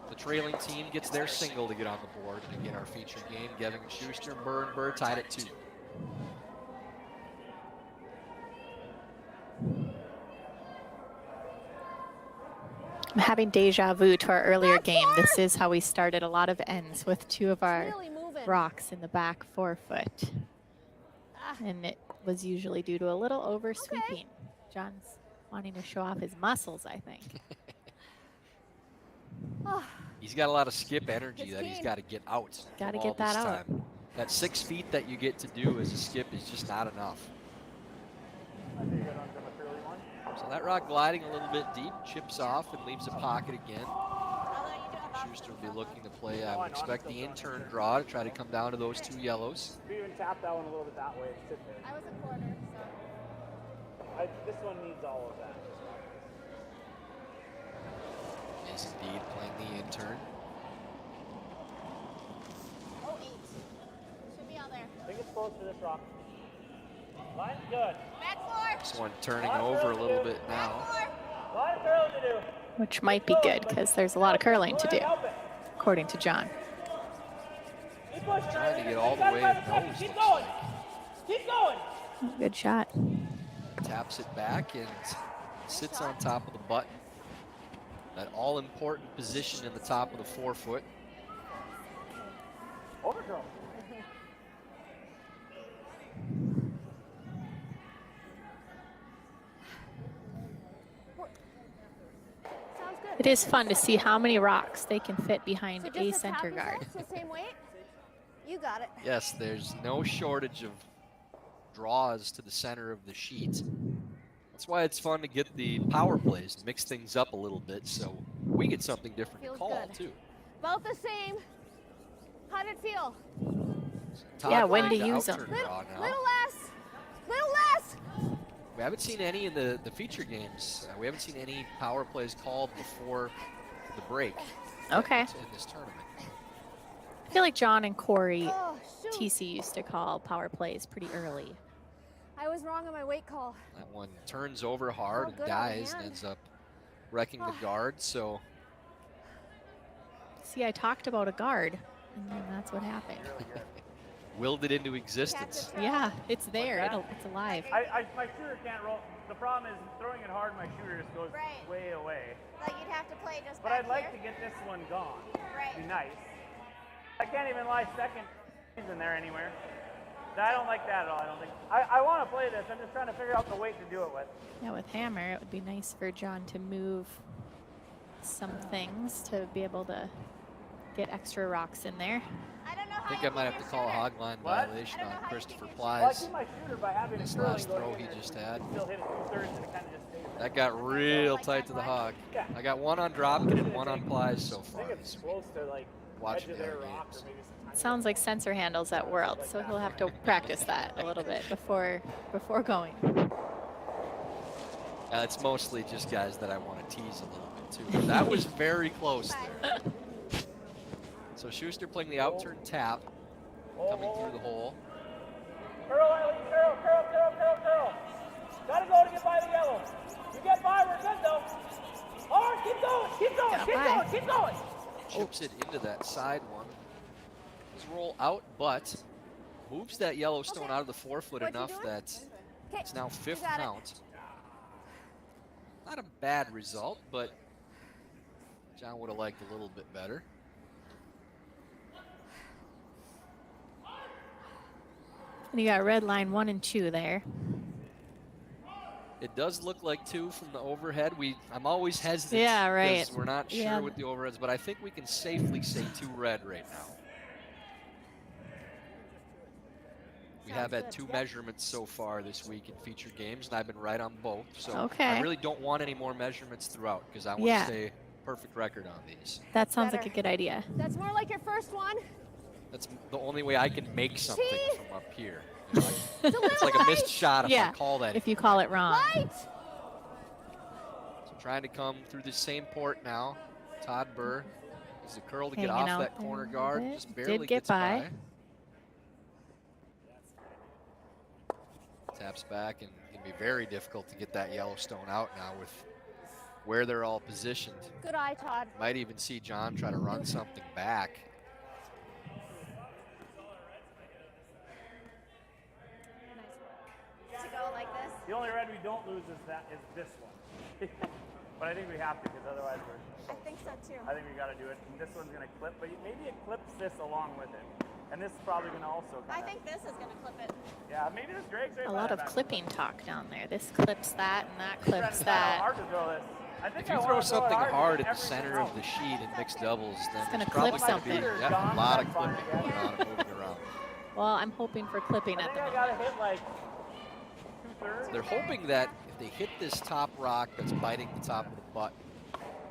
the trailing team gets their single to get on the board. And again, our featured game, Geving and Schuster, and Birr tied at 2. I'm having deja vu to our earlier game. This is how we started a lot of ends with 2 of our Really moving. rocks in the back 4 foot. And it was usually due to a little over sweeping. John's wanting to show off his muscles, I think. He's got a lot of skip energy that he's got to get out. Gotta all get that this out. time. That 6 feet that you get to do as a skip is just not enough. I think I don't have a curly one. So that rock gliding a little bit deep, chips off and leaves a pocket again. Schuster will be looking to play, I would expect, the in-turn draw to try to come down to those 2 yellows. We even tap that one a little bit that way and sit there. I was a quarter, so. This one needs all of that. Is indeed playing the in-turn. Oh, 8. Should be on there. I think it's close to this rock. Line's good. Back 4. This one turning over a little bit Back now. 4. Line of curling to do. Which might be good because there's a lot of curling to do, according to John. Keep pushing. Trying to get all the way to nose, Keep looks going. like. Keep going. Oh, good shot. Taps it back and sits on top of the button. That all-important position in the top of the 4 foot. Overthrow. Sounds good. It is fun to see how many rocks they can fit behind So a just the top center is guard. the same weight? You got it. Yes, there's no shortage of draws to the center of the sheet. That's why it's fun to get the power plays, mix things up a little bit so we get something different Feels to call good. too. Both the same. How did it feel? Todd Yeah, when playing to the use 'em. outturn draw now. Little less. Little less. We haven't seen any in the feature games. We haven't seen any power plays called before the break Okay. in this tournament. I feel like John and Corey Oh, shoot. TC used to call power plays pretty early. I was wrong on my weight call. That one turns over hard Oh, and good on dies and hand. ends up wrecking the guard. So See, I talked about a guard, and then that's what happened. willed it into existence. Yeah, it's there. It's alive. My shooter can't roll. The problem is throwing it hard, my shooter just goes Right. way away. Like you'd have to play just But back I'd like here. to get this one gone. Right. Be nice. I can't even lie second. He's in there anywhere. I don't like that at all. I don't think. I want to play this. I'm just trying to figure out the weight to do it with. Yeah, with hammer, it would be nice for John to move some things to be able to get extra rocks in there. I don't know how I think you I might keep have to your call a shooter. hog line What? violation I don't know on how you Christopher keep your Well, I Plies. keep my shooter by having This a curling last going throw in he there, just so had. Still hit it 2/3 and it kind of just stays there. That got real tight to the hog. Yeah. I got one on Dropkin and one on Plies so I far. think it's close to like Watching edge of the their other rock games. or maybe some tiny Sounds like sensor handles at World, so he'll have to practice that a little bit before going. It's mostly just guys that I want to tease a little bit too. But that was very close there. So Schuster playing the outturn tap, coming through the hole. Curl, Aileen, curl, curl, curl, curl, curl. Gotta go to get by the yellow. You get by, we're good though. Hard, keep going, keep going, Got keep by. going, keep going. Chips it into that side one. His roll out, but moves that yellow stone Okay. out of the 4-foot What you enough doing? that Okay. it's now 5th got it. count. Not a bad result, but John would have liked a little bit better. And you got red line 1 and 2 there. It does look like 2 from the overhead. I'm always hesitant. Yeah, right. Because we're not sure Yeah. with the overheads, but I think we can safely say 2 red right now. We have had 2 measurements so far this week in featured games, and I've been right on both. So Okay. I really don't want any more measurements throughout because I want Yeah. to stay perfect record on these. That sounds like Better. a good idea. That's more like your first one. That's the only way I can make something See? from up here. You know, It's a it's like a missed shot if Yeah, I call that. if you call it wrong. Right. So trying to come through the same port now. Todd Birr is the curl to get Hanging off out that there corner a guard. bit. Just barely Did get gets by. Taps back, and it can be very difficult to get that Yellowstone out now with where they're all positioned. Good eye, Todd. Might even see John try to run something back. To go like this. The only red we don't lose is this one. But I think we have to because otherwise we're. I think so too. I think we got to do it. And this one's gonna clip, but maybe it clips this along with it. And this is probably gonna also. I think this is going to clip it. Yeah, maybe this Greg's right A by lot the of back. clipping talk down there. This clips that and that It's clips kinda that. hard to throw this. I think If you I throw wanna something it hard at the everything center of else. the sheet in mixed doubles, then It's gonna there's probably clip going to be something. a lot of John, clipping that's going fine. on and moving around. Well, I'm hoping for clipping I at think the I moment. gotta hit like 2/3. They're hoping that if they hit this top rock that's biting the top of the butt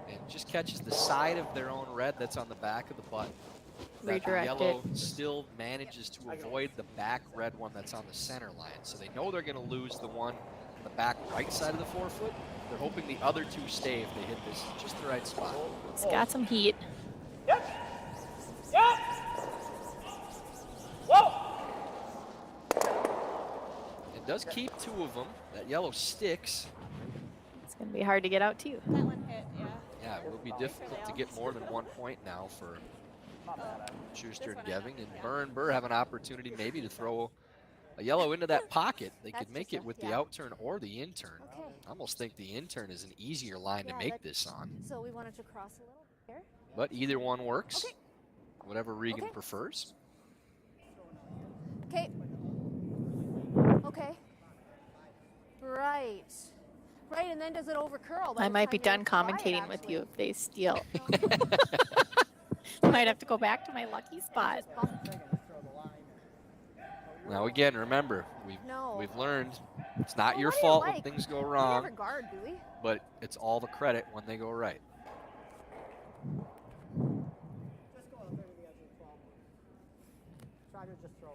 and just catches the side of their own red that's on the back of the butt, that the Redirect yellow it. still manages to avoid the back red one that's on the center line. So they know they're going to lose the one on the back right side of the 4-foot. They're hoping the other 2 stay if they hit this in just the right spot. It's got some heat. Yep. Yep. Whoa. It does keep 2 of them. That yellow sticks. It's going to be hard to get out too. That one hit, yeah. Yeah, it will be difficult to get more than 1 point now for Shuster and Geving. And Birr have an opportunity maybe to throw a yellow into that pocket. They could That's make just it with the yeah. outturn or the inturn. Okay. I almost think the inturn is an easier line to Yeah, make that- this on. So we wanted to cross a little here. But either one works. Okay. Whatever Regan Okay. prefers. Okay. Okay. Right. Right, and then does it over curl? I might be done commentating with you if they steal. Might have to go back to my lucky spot. Now again, remember, we've learned it's not Well, your what do you fault like? when things go We wrong, never guard, do we? but it's all the credit when they go right. Just go out there to the edge of the 12. Try to just throw.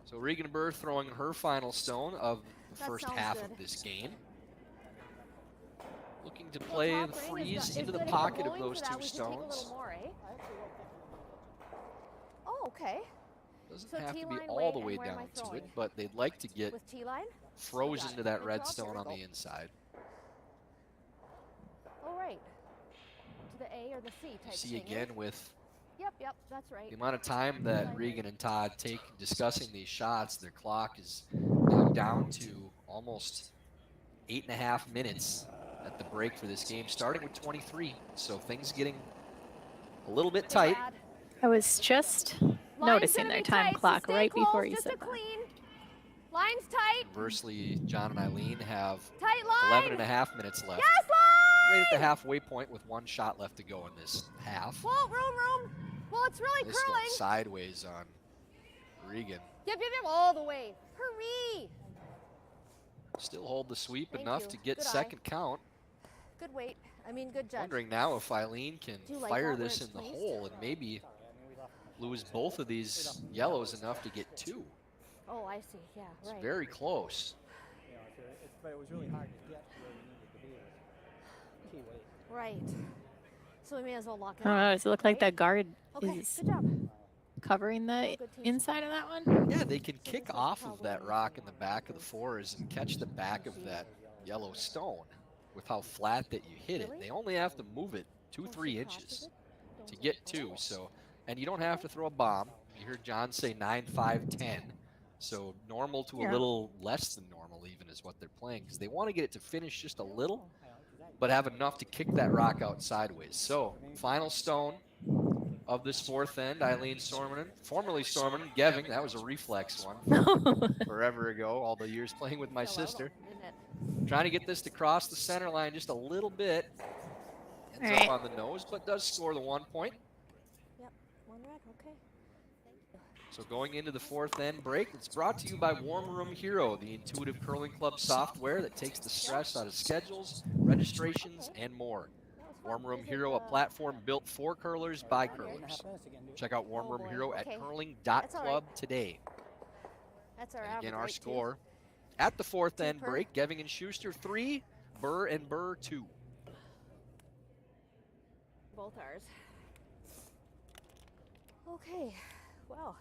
So Regan Birr throwing her final stone of the That first sounds half good. of this game. Looking to Well, play top the ring is freeze is into the good. If we're pocket of going those for that, 2 we should take a little stones. more, eh? I actually won't take it. Oh, okay. Doesn't So have to be T-line all way the way and where am I down to it, throwing? but they'd like to get With T-line? frozen got to it. that Good red job. Here stone we on go. the inside. Oh, right. To the A or the C type You see thing, eh? again with Yep, that's right. the amount of time that Regan and Todd take discussing these shots, their clock is now down to almost 8.5 minutes at the break for this game, starting with 23. So things getting a little bit tight. Bad. I was just noticing gonna their be time tight, so clock stay right close, before you just said a that. clean. Line's tight. Conversely, John and Eileen have Tight line. 11.5 minutes left. Yes, line. Right at the halfway point with 1 shot left to go in this half. Whoa, room. Well, it's really This curling. one sideways on Regan. Yep, all the way. Hurry. Still hold the sweep Thank enough you. to get Good eye. second count. Good weight. Good judge. Wondering now if Aileen can Do you like fire that where this it's in the placed? hole and maybe lose both of these yellows enough to get 2. Oh, I see. Yeah, It's right. very close. You know, but it was really hard to get to where we needed to be. It was key weight. Right. So we may as well lock it I don't know, up. does it look like that guard Okay, is good job. covering the Good team. inside of that one? Yeah, they can kick this is off of probably that rock in the back of the 4s and catch the back of that yellow stone with how flat that you hit it. Really? They only have to move it 2-3 she crosses inches it? to get 2. So, and you don't have to throw a bomb. You heard John say 9, 5, 10. So normal to a little less than normal even is what they're playing, because they want to get it to finish just a little, but have enough to kick that rock out sideways. So final stone of this fourth end, Aileen Sormanen, formerly Sormanen, Geving. That was a reflex one forever ago, all the years playing with my sister. Trying to get this to cross the center line just a little bit. Ends up on the nose, but does score the 1 point. Yep, 1 red, okay. So going into the fourth end break, it's brought to you by Warm Room Hero, the intuitive curling club software that takes the stress out of schedules, registrations, and more. Warm Room Hero, a platform built for curlers by curlers. Check out Warm Room Hero at curling.club today. That's our And average. again, our right, score at the fourth end per. break, Geving and Shuster 3, Birr and Birr 2. Both ours. Okay, well,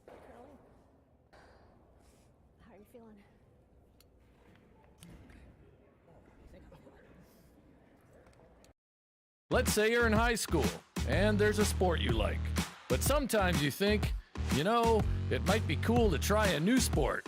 curling. How are you feeling? Let's say you're in high school and there's a sport you like, but sometimes you think, you know, it might be cool to try a new sport.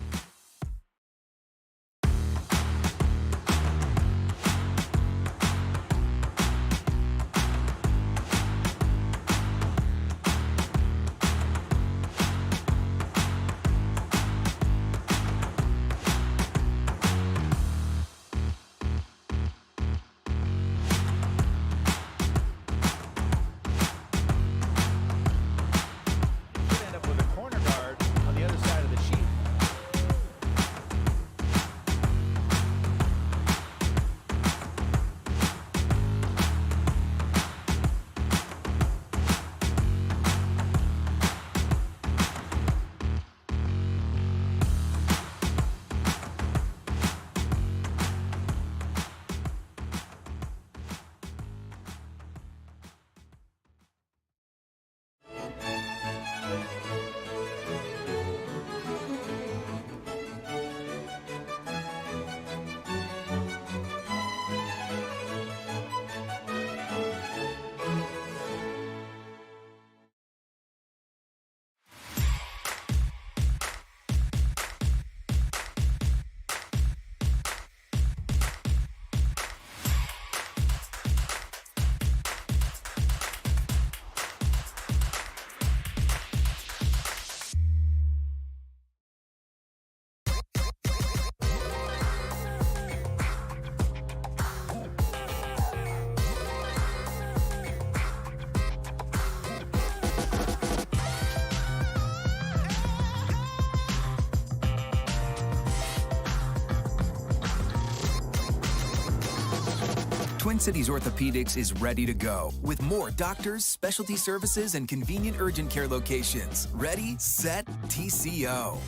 Twin Cities Orthopedics is ready to go with more doctors, specialty services, and convenient urgent care locations. Ready, set, TCO.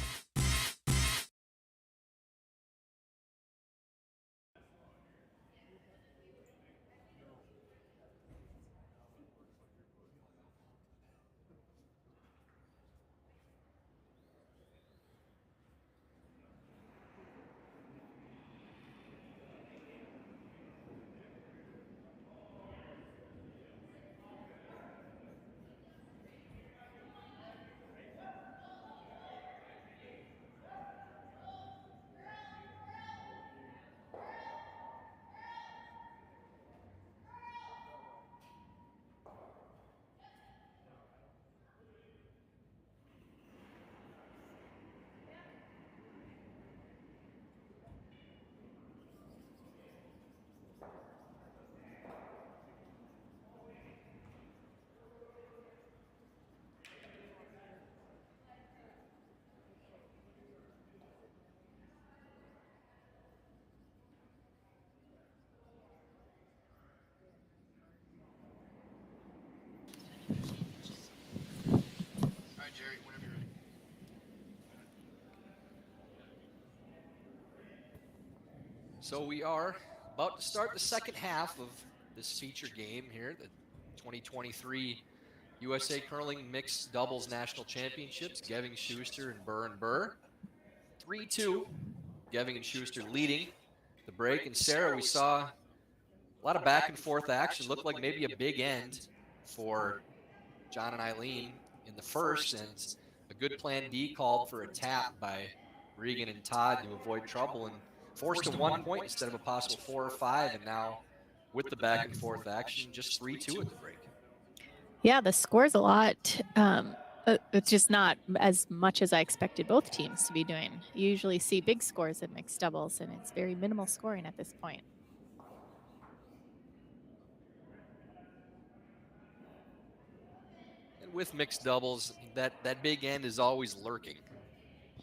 So we are about to start the second half of this feature game here, the 2023 USA Curling Mixed Doubles National Championships, Geving, Shuster, and Birr. 3-2, Geving and Shuster leading the break. And Sarah, we saw a lot of back and forth action. Looked like maybe a big end for John and Aileen in the first, and a good plan D called for a tap by Regan and Todd to avoid trouble and forced a 1 point instead of a possible 4 or 5. And now with the back and forth action, just 3-2 at the break. Yeah, the score's a lot. It's just not as much as I expected both teams to be doing. You usually see big scores in mixed doubles, and it's very minimal scoring at this point. And with mixed doubles, that big end is always lurking.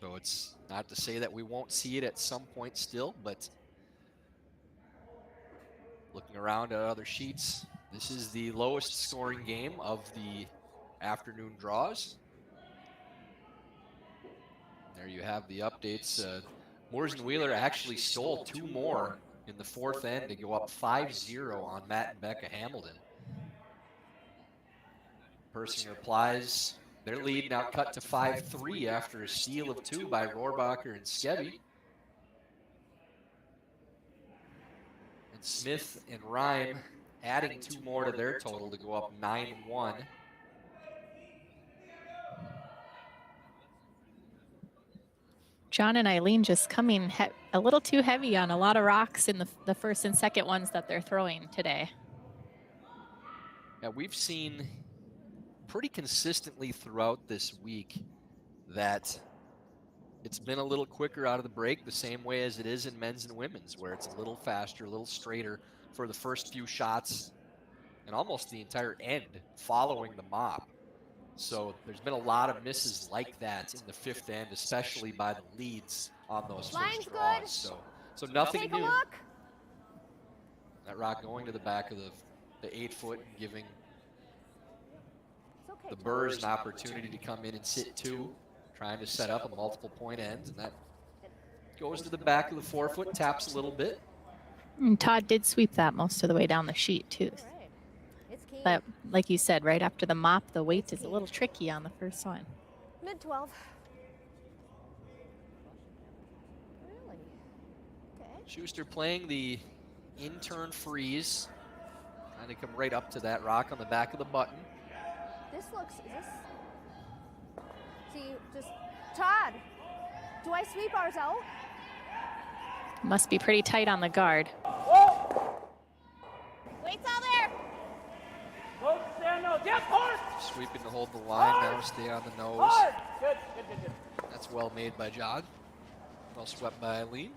So it's not to say that we won't see it at some point still, but looking around at other sheets, this is the lowest scoring game of the afternoon draws. There you have the updates. Moores and Wheeler actually stole 2 more in the 4th end to go up 5-0 on Matt and Becca Hamilton. Persinger replies. Their lead now cut to 5-3 after a steal of 2 by Rohrbacher and Skeving. And Smith and Rhyme adding 2 more to their total to go up 9-1. John and Aileen just coming a little too heavy on a lot of rocks in the first and second ones that they're throwing today. Yeah, we've seen pretty consistently throughout this week that it's been a little quicker out of the break, the same way as it is in men's and women's, where it's a little faster, a little straighter for the first few shots and almost the entire end following the mop. So there's been a lot of misses like that in the 5th end, especially by the leads on those first draws. So nothing Take new. a look. That rock going to the back of the 8-foot and giving the Birrs an opportunity to come in and sit 2, trying to set up a multiple point end. And that goes to the back of the 4-foot, taps a little bit. And Todd did sweep that most of the way down the sheet, too. But like you said, right after the mop, the weight is a little tricky on the first one. Mid-12. Really? Okay. Shuster playing the in-turn freeze. Trying to come right up to that rock on the back of the button. This looks, is this? See, just, Todd, do I sweep ours out? Must be pretty tight on the guard. Whoa! Wait's all there. Hold, stay on nose. Yep, hard! Sweeping to hold the line now, stay on the nose. Hard! Good, good, good, good. That's well made by John. Well swept by Aileen.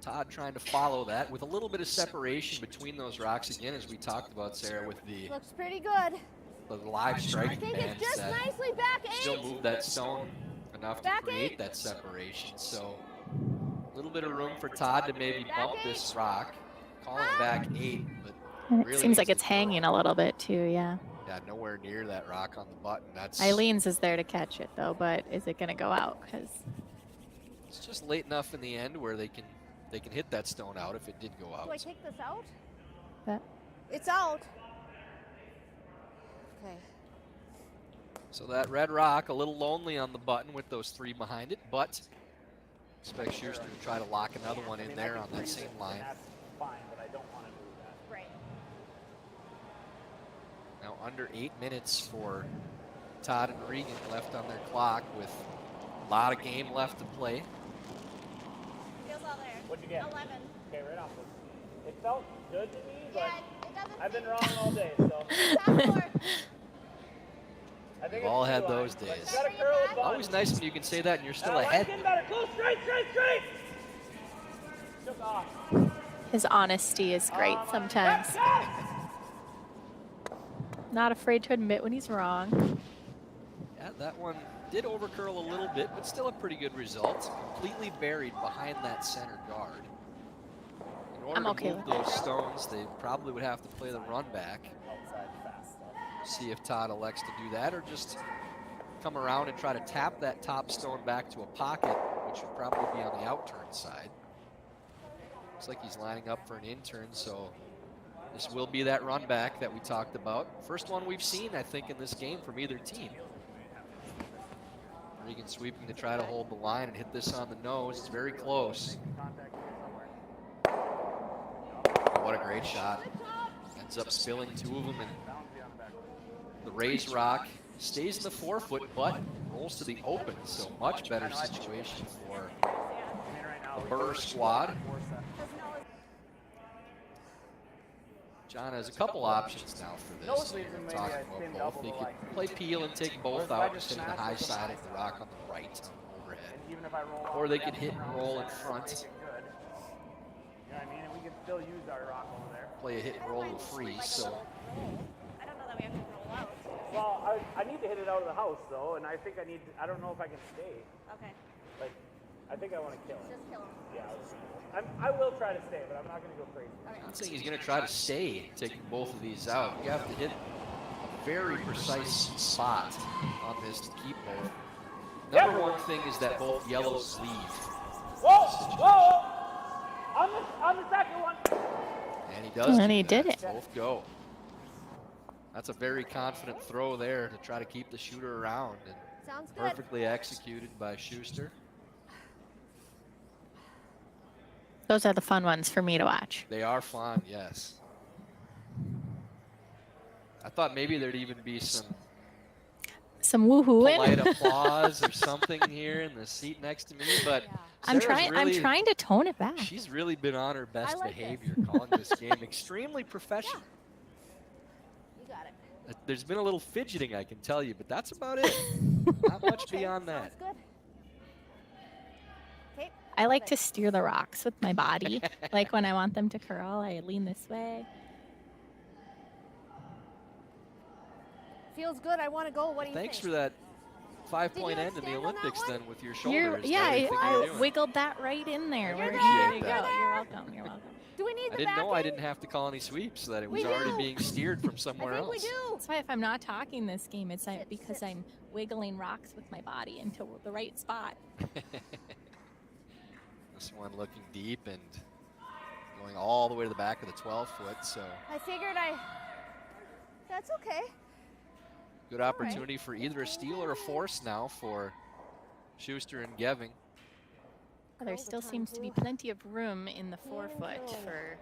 Todd trying to follow that with a little bit of separation between those rocks again, as we talked about, Sarah, with the Looks pretty good. live I striking think bands it's just that nicely back 8. still move that stone enough to Back create 8. that separation. So a little bit of room for Todd to maybe bump this rock, calling back 8, but And it really seems like needs it's to throw. hanging a little bit, too, yeah. Yeah, nowhere near that rock on the button. That's Eileen's is there to catch it, though, but is it going to go out? Because it's just late enough in the end where they can hit that stone out if it did go Do I out. take this out? But It's out. Okay. So that red rock, a little lonely on the button with those 3 behind it, but expect Schuster to try to lock another one in there on that same line. That's fine, but I don't want to do that. Right. Now under 8 minutes for Todd and Regan left on their clock with a lot of game left to play. Feels all there. What'd you get? 11. Okay, right off. It felt good to me, but Yeah, it doesn't I've been seem- wrong all day, so Top 4. I think We've all it's had too those high, but days. you gotta curl it, bud. Always nice when you can say that and you're still Line's ahead. getting better. Go straight, straight, straight. Just off. his honesty is great sometimes. Not afraid to admit when he's wrong. Yeah, that one did overcurl a little bit, but still a pretty good result. Completely buried behind that center guard. In order I'm okay to move with those stones, they probably would have to play the run back. Outside fast though. See if Todd elects to do that, or just come around and try to tap that top stone back to a pocket, which would probably be on the outturn side. Looks like he's lining up for an in-turn, so this will be that run back that we talked about. First one we've seen, I think, in this game from either team. Regan sweeping to try to hold the line and hit this on the nose. It's very close. What a great shot. Ends up spilling 2 of them, and the raised rock stays in the 4-foot, but rolls to the open. So much better situation for the Birr squad. John has a couple options now for this. Talking about both. They could play peel and take both out, just hitting the high side of the rock on the right on the overhead. Or they could hit and roll in front. You know what I mean? And we can still use our rock over there. Play a hit and roll with freeze. So I don't know that we have to roll out. Well, I need to hit it out of the house though, and I think I don't know if I can stay. Okay. Like, I think I want to kill it. Just kill him. Yeah, I will try to stay, but I'm not going to go crazy. Okay. I'm saying he's going to try to stay taking both of these out. You have to hit a very precise spot on this to keep both. Number one thing is that both yellows leave. Whoa! Whoa! On the second one. And he does. And do he that. did it. Both go. That's a very confident throw there to try to keep the shooter around, and Sounds good. perfectly executed by Shuster. Those are the fun ones for me to watch. They are fun, yes. I thought maybe there'd even be some Some woohooing. polite applause or something here in the seat next to me, but I'm Sarah's trying. I'm trying to tone it back. She's really been on her best like behavior calling this game. Extremely professional. You got it. There's been a little fidgeting, I can tell you, but that's about it. Not much beyond that. Sounds good. Okay. I like to steer the rocks with my body. Like when I want them to curl, I lean this way. Feels good. I want to go. What do you Thanks think? for that 5-point end in the extend on that Olympics one? then with your shoulders. Yeah, everything you're I doing. wiggled that right in there. You're Where there, there you you're go. there. You're welcome. You're welcome. Do we need I the didn't know I backing? didn't have to call any sweeps, so that it We was already do. being steered from somewhere I think else. we do. That's why if I'm not talking this game, it's Sit, because sit. I'm wiggling rocks with my body into the right spot. This one looking deep and going all the way to the back of the 12-foot, so I figured that's okay. good opportunity for either a steal or a force now for Shuster and Geving. There still seems to be plenty of room in the 4-foot for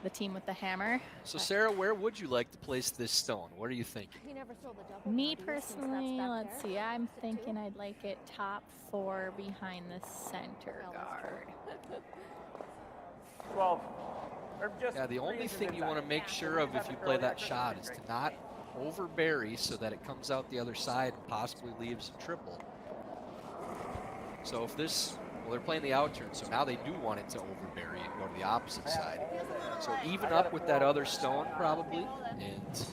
the team with the hammer. So Sarah, where would you like to place this stone? What are you thinking? You never throw the double. Me body since that's personally, back let's there. see, I'm Is it thinking two? I'd like it top 4 behind the center No, that's guard. 12. Or just Yeah, the 3 only inches thing you inside. want to make sure of if you play that shot is to not overbury so that it comes out the other side and possibly leaves a triple. So if this, well, they're playing the out turn, so now they do want it to overbury and go to the opposite side. So even up with that other stone probably, and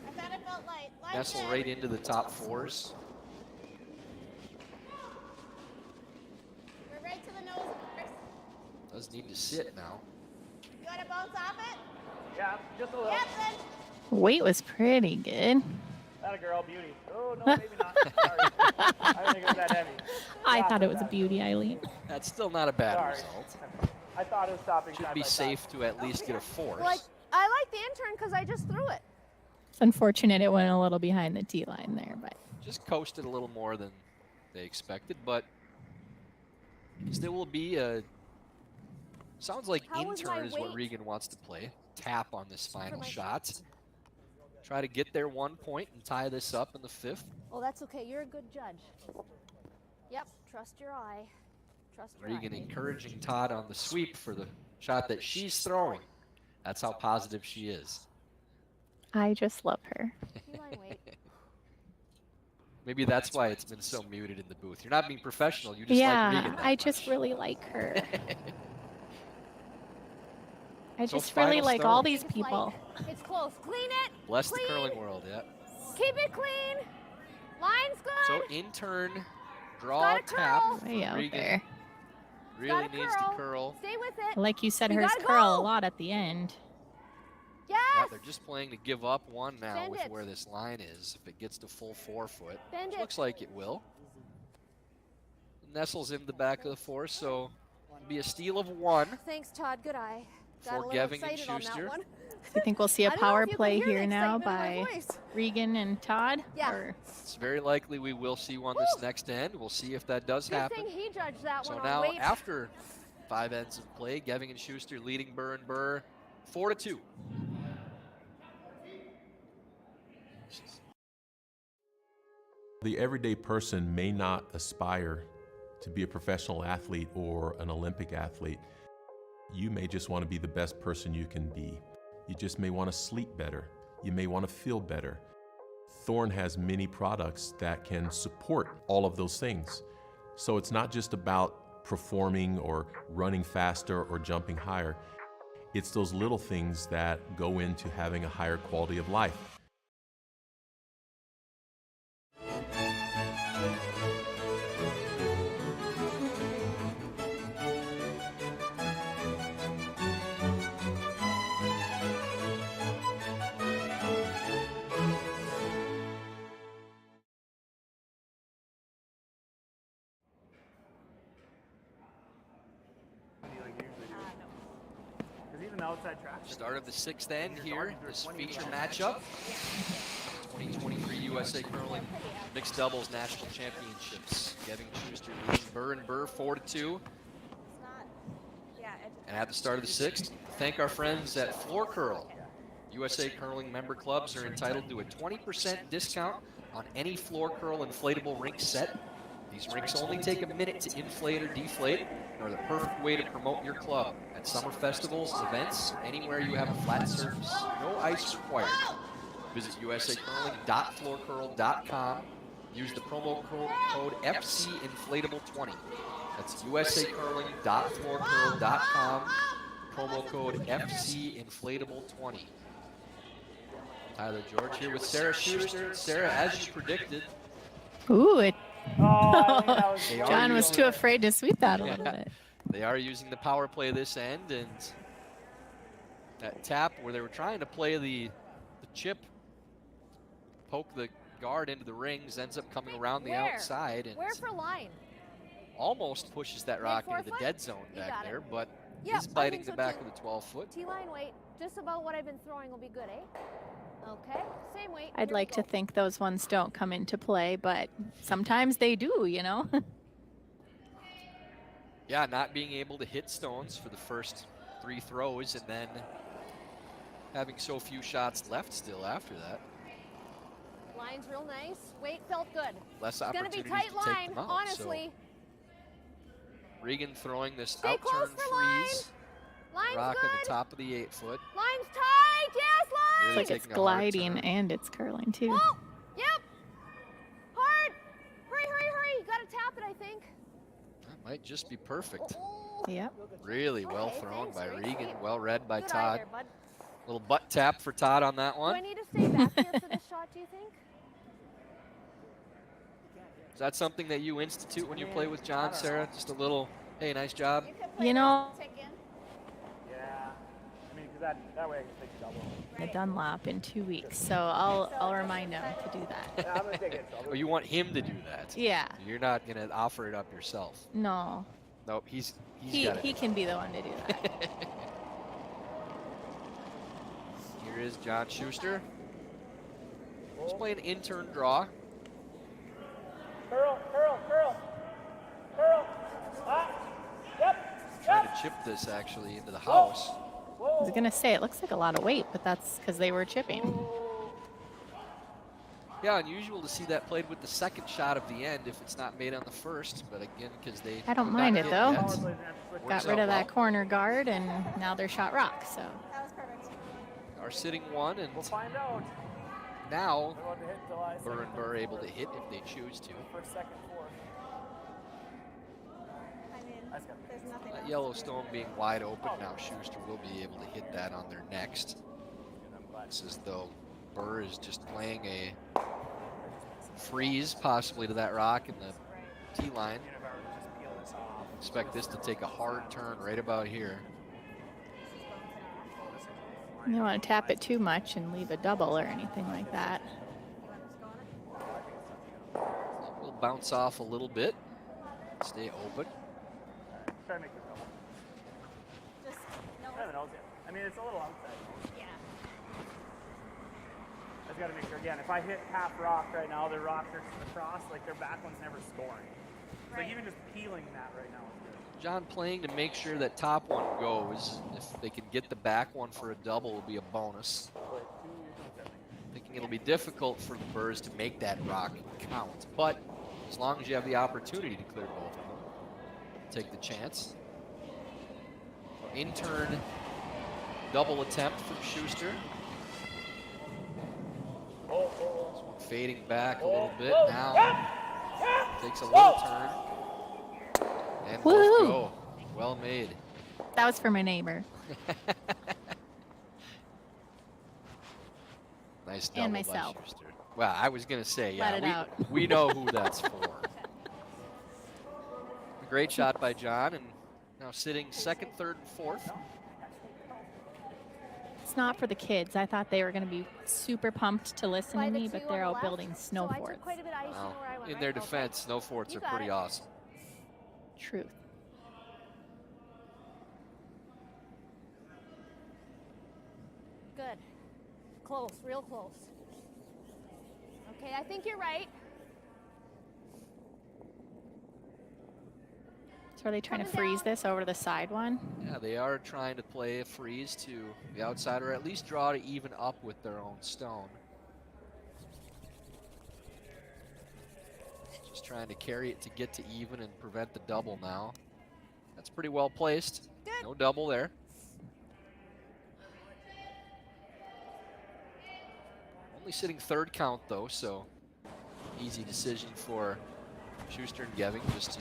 I thought it felt light. Light nestle good. right into the top 4s. We're right to the nose first. Does need to sit now. You want to bounce off it? Yeah, just a little. Yep, then. Weight was pretty good. That a girl, beauty. Oh, no, maybe not. Sorry. I didn't think it was that heavy. I Yeah, thought it was a that- beauty, Aileen. That's still not a bad Sorry. result. I thought it was stopping Should side be by side. safe to at least get a force. Like I like the intern because I just threw it. It's unfortunate it went a little behind the tee line there, but Just coasted a little more than they expected, but still will be a. Sounds like How was my intern is what weight? Regan wants to play. Tap on this final my shot. Try to get their 1 point and tie this up in the 5th. Oh, that's okay. You're a good judge. Yep. Trust your eye. Trust your Regan eye. encouraging Todd on the sweep for the shot that she's throwing. That's how positive she is. I just love her. Key line weight. Maybe that's why it's been so muted in the booth. You're not being professional. You just Yeah, like Regan that I just much. really like her. I So just really final like stone. all these It's people. light. It's close. Clean it. Bless the Clean. curling world, yeah. Keep it clean. Line's good. So intern, draw Gotta tap. curl. for Way out Regan. there. Really Gotta needs to curl. Stay with it. Like you said, You hers gotta curl a go. lot at the end. Yeah, Yes. they're just playing to give up one now Bend with it. where this line is. If it gets to full 4-foot, Bend which it. looks like it will. Nestles in the back of the 4, so it'll be a steal of 1 Thanks, Todd. Good eye. Got for a little Geving and excited on that Shuster. one. you think we'll see a I don't know power if you can play hear the here now excitement in my by voice. Regan and Todd? Yeah. Or It's very likely we will see one this next end. We'll see if that does Good happen. thing he judged that So one on now, weight. after 5 ends of play, Geving and Shuster leading Birr and Birr 4-2. The everyday person may not aspire to be a professional athlete or an Olympic athlete. You may just want to be the best person you can be. You just may want to sleep better. You may want to feel better. Thorne has many products that can support all of those things. So it's not just about performing or running faster or jumping higher. It's those little things that go into having a higher quality of life. Because even the outside track. Start of the 6th end here, this feature matchup. 2023 USA Curling Mixed Doubles National Championships. Geving Shuster leading Birr and Birr 4-2. And at the start of the 6th, thank our friends at Floor Curl. USA Curling member clubs are entitled to a 20% discount on any Floor Curl inflatable rink set. These rinks only take a minute to inflate or deflate and are the perfect way to promote your club at summer festivals, events, anywhere you have a flat surface. No ice required. Visit usacurling.floorcurl.com. Use the promo code FCInflatable20. That's usacurling.floorcurl.com. Promo code FCInflatable20. Tyler George here with Sarah Shuster. Sarah, as you predicted. ooh, it. Oh, John was too afraid to sweep that a little bit. They are using the power play this end, and that tap where they were trying to play the chip, poke the guard into the rings, ends up coming around the outside and Where for line? almost pushes that rock into the 4 dead foot? zone You back got it. there, but Yep, is I biting think the so back too. of the 12-foot. T-line weight, just about what I've been throwing will be good, eh? Okay, same weight. I'd Here we like to go. think those ones don't come into play, but sometimes they do, you know? Yeah, not being able to hit stones for the first 3 throws and then having so few shots left still after that. Line's real nice. Weight felt good. Less It's gonna be opportunities tight to line, take them out. honestly. So Regan throwing this Stay close outturn for line. freeze. Line's Rock good. on the top of the 8-foot. Line's tight. Yes, line. Really It's like it's taking a hard gliding turn. and it's curling too. Oh, yep. Hard. Hurry, hurry, hurry. You gotta tap it, I think. That might just be perfect. Oh, Yep. Really well Okay, thrown thanks, by very Regan. sweet. Well read by good eye Todd. there, bud. Little butt tap for Todd on that Do I one. need to stay back here for this shot, do you think? Is that something that you institute when you play with John, Sarah? Just a little, hey, nice job. You know, Yeah. I mean, because that way I can take a double. a Dunlop in 2 weeks, so I'll remind him to do that. Yeah, I'm going to take it. Oh, you want him to do that. Yeah. You're not going to offer it up yourself. No. Nope, he's He got it. can be the one to do that. Here is John Shuster. He's playing intern draw. Curl, curl, curl. Curl. Ah. Yep. Trying to chip this actually into the house. I was gonna say it looks like a lot of weight, but that's because they were chipping. Yeah, unusual to see that played with the second shot of the end if it's not made on the first, but again, because they I don't not mind it hit though. yet. Got Works rid out of that well. corner guard, and now they're shot rock. So That was perfect. Are sitting one, and We'll find out. now We're about to hit July Birr 2nd, and Birr 3rd, able to 4th. hit if they choose to. First, second, fourth. I mean, That's got there's nothing else. That Yellowstone being wide open now, Shuster will be able to hit that on their next. It's as though Birr is just playing a freeze possibly to that rock in the tee line. Expect this to take a hard turn right about here. you don't want to tap it too much and leave a double or anything like that. We'll bounce off a little bit. Stay open. Try to make it double. Just no. I don't know. I mean, it's a little outside. Yeah. just got to make sure, again, if I hit half rock right now, their rocks are across, like their back one's never scoring. So even just peeling that right now is good. John playing to make sure that top one goes. If they can get the back one for a double, it'll be a bonus. Thinking it'll be difficult for the Birrs to make that rock count, but as long as you have the opportunity to clear both of them, take the chance. So in turn, double attempt from Shuster. This one fading back a little bit now. Takes a little turn. And both go. Well made. That was for my neighbor. Nice double And myself. by Shuster. Well, I was going to say, Let it yeah, out. we know who that's for. A great shot by John, and now sitting second, third, and fourth. It's not for the kids. I thought they were going to be super pumped to listen By to the me, two but on they're the out left. building snow So I took forts. quite a bit of ice, you know where I went, In right? their Okay. defense, snow forts You are got pretty it. awesome. Truth. Good. Close, real close. Okay, I think you're right. So are they trying to Coming freeze down. this over the side one? Yeah, they are trying to play a freeze to the outside, or at least draw to even up with their own stone. Just trying to carry it to get to even and prevent the double now. That's pretty well placed. Good. No double there. Only sitting third count though, so easy decision for Shuster and Geving just to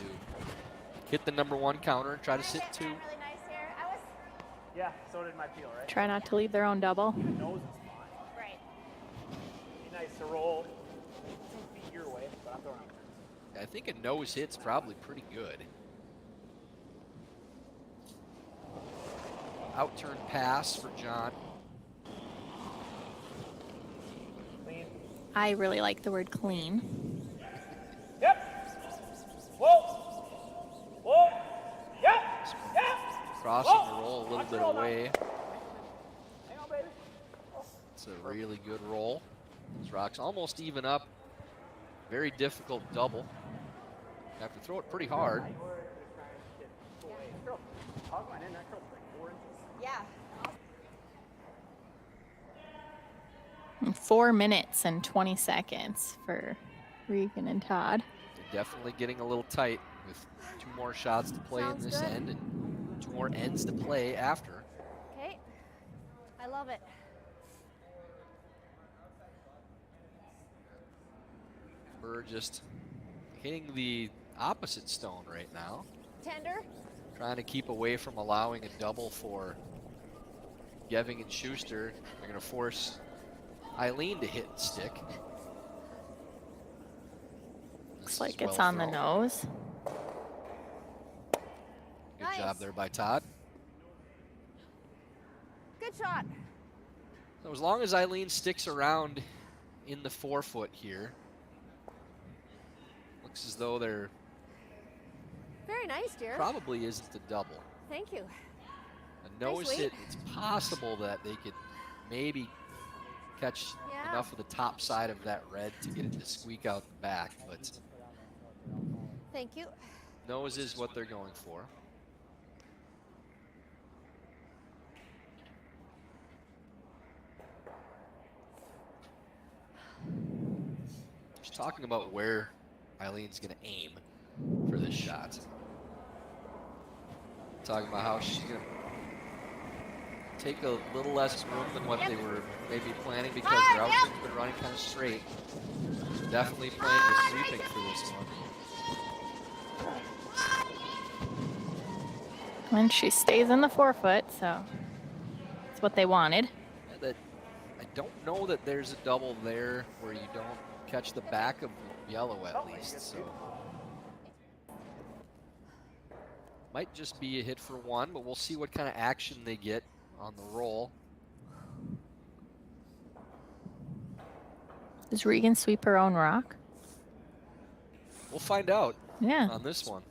hit the number one counter and try to sit two. Really nice here. I was Yeah, so did my peel, right? Try not to leave their own double. The nose is fine. right. Be nice to roll 2 feet your way, but I'm throwing out. I think a nose hit's probably pretty good. Out-turn pass for John. Clean. I really like the word clean. Yep. Whoa. Whoa. Yep. Yep. Crossing the roll a little Watch the bit roll now. away. Hang on, baby. It's a really good roll. These rocks almost even up. Very difficult double. You have to throw it pretty hard. Hog went in, that curl's like 4 inches. Yeah. And 4 minutes and 20 seconds for Regan and Todd. They're definitely getting a little tight with 2 more shots to play Sounds in this good. end and 2 more ends to play after. Okay. I love it. Birr just hitting the opposite stone right now. Tender. Trying to keep away from allowing a double for Geving and Shuster. They're going to force Aileen to hit and stick. Looks like it's on the nose. Good Nice. job there by Todd. Good shot. So as long as Aileen sticks around in the 4-foot here, looks as though there Very nice, dear. probably isn't a double. Thank you. A nose weight. hit, it's possible that they could maybe catch Yeah. enough of the top side of that red to get it to squeak out the back, but Thank you. nose is what they're going for. Just talking about where Eileen's going to aim for this shot. Talking about how she's going to take a little less room than what they were maybe planning because their outfit's been running kind of straight. So definitely playing with sweeping for this one. And she stays in the 4-foot, so that's what they wanted. Yeah, that I don't know that there's a double there where you don't catch the back of yellow at least. So might just be a hit for one, but we'll see what kind of action they get on the roll. Does Regan sweep her own rock? We'll find out Yeah. on this one.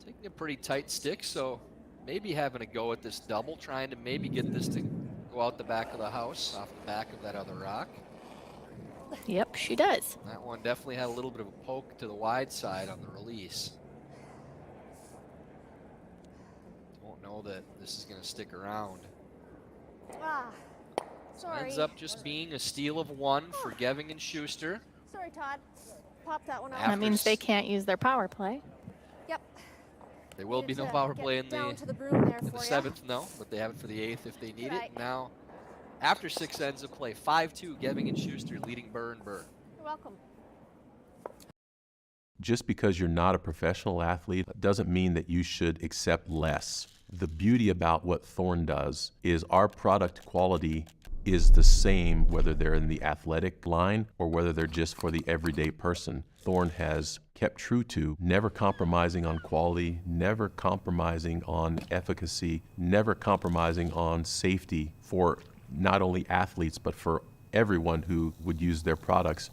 Taking a pretty tight stick, so maybe having a go at this double, trying to maybe get this to go out the back of the house, off the back of that other rock. Yep, she does. That one definitely had a little bit of a poke to the wide side on the release. Don't know that this is going to stick around. Sorry. Ends up just being a steal of 1 for Geving and Shuster. Sorry, Todd. Pop that one out. That means they can't use their power play. Yep. There will be no power play in the 7th, no, but they have it for the 8th if they need it. Now, after 6 ends of play, 5-2, Geving and Shuster leading Birr and Birr. You're welcome. Just because you're not a professional athlete doesn't mean that you should accept less. The beauty about what Thorne does is our product quality is the same whether they're in the athletic line or whether they're just for the everyday person. Thorne has kept true to never compromising on quality, never compromising on efficacy, never compromising on safety for not only athletes but for everyone who would use their products.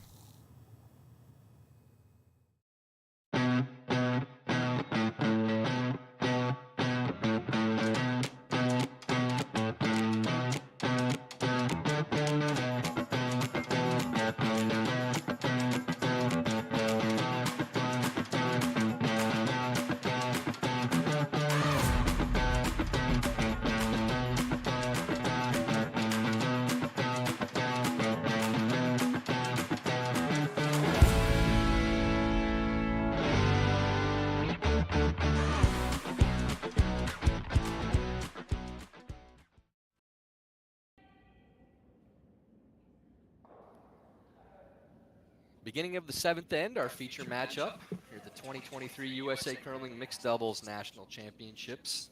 Beginning of the 7th end, our feature matchup here at the 2023 USA Curling Mixed Doubles National Championships.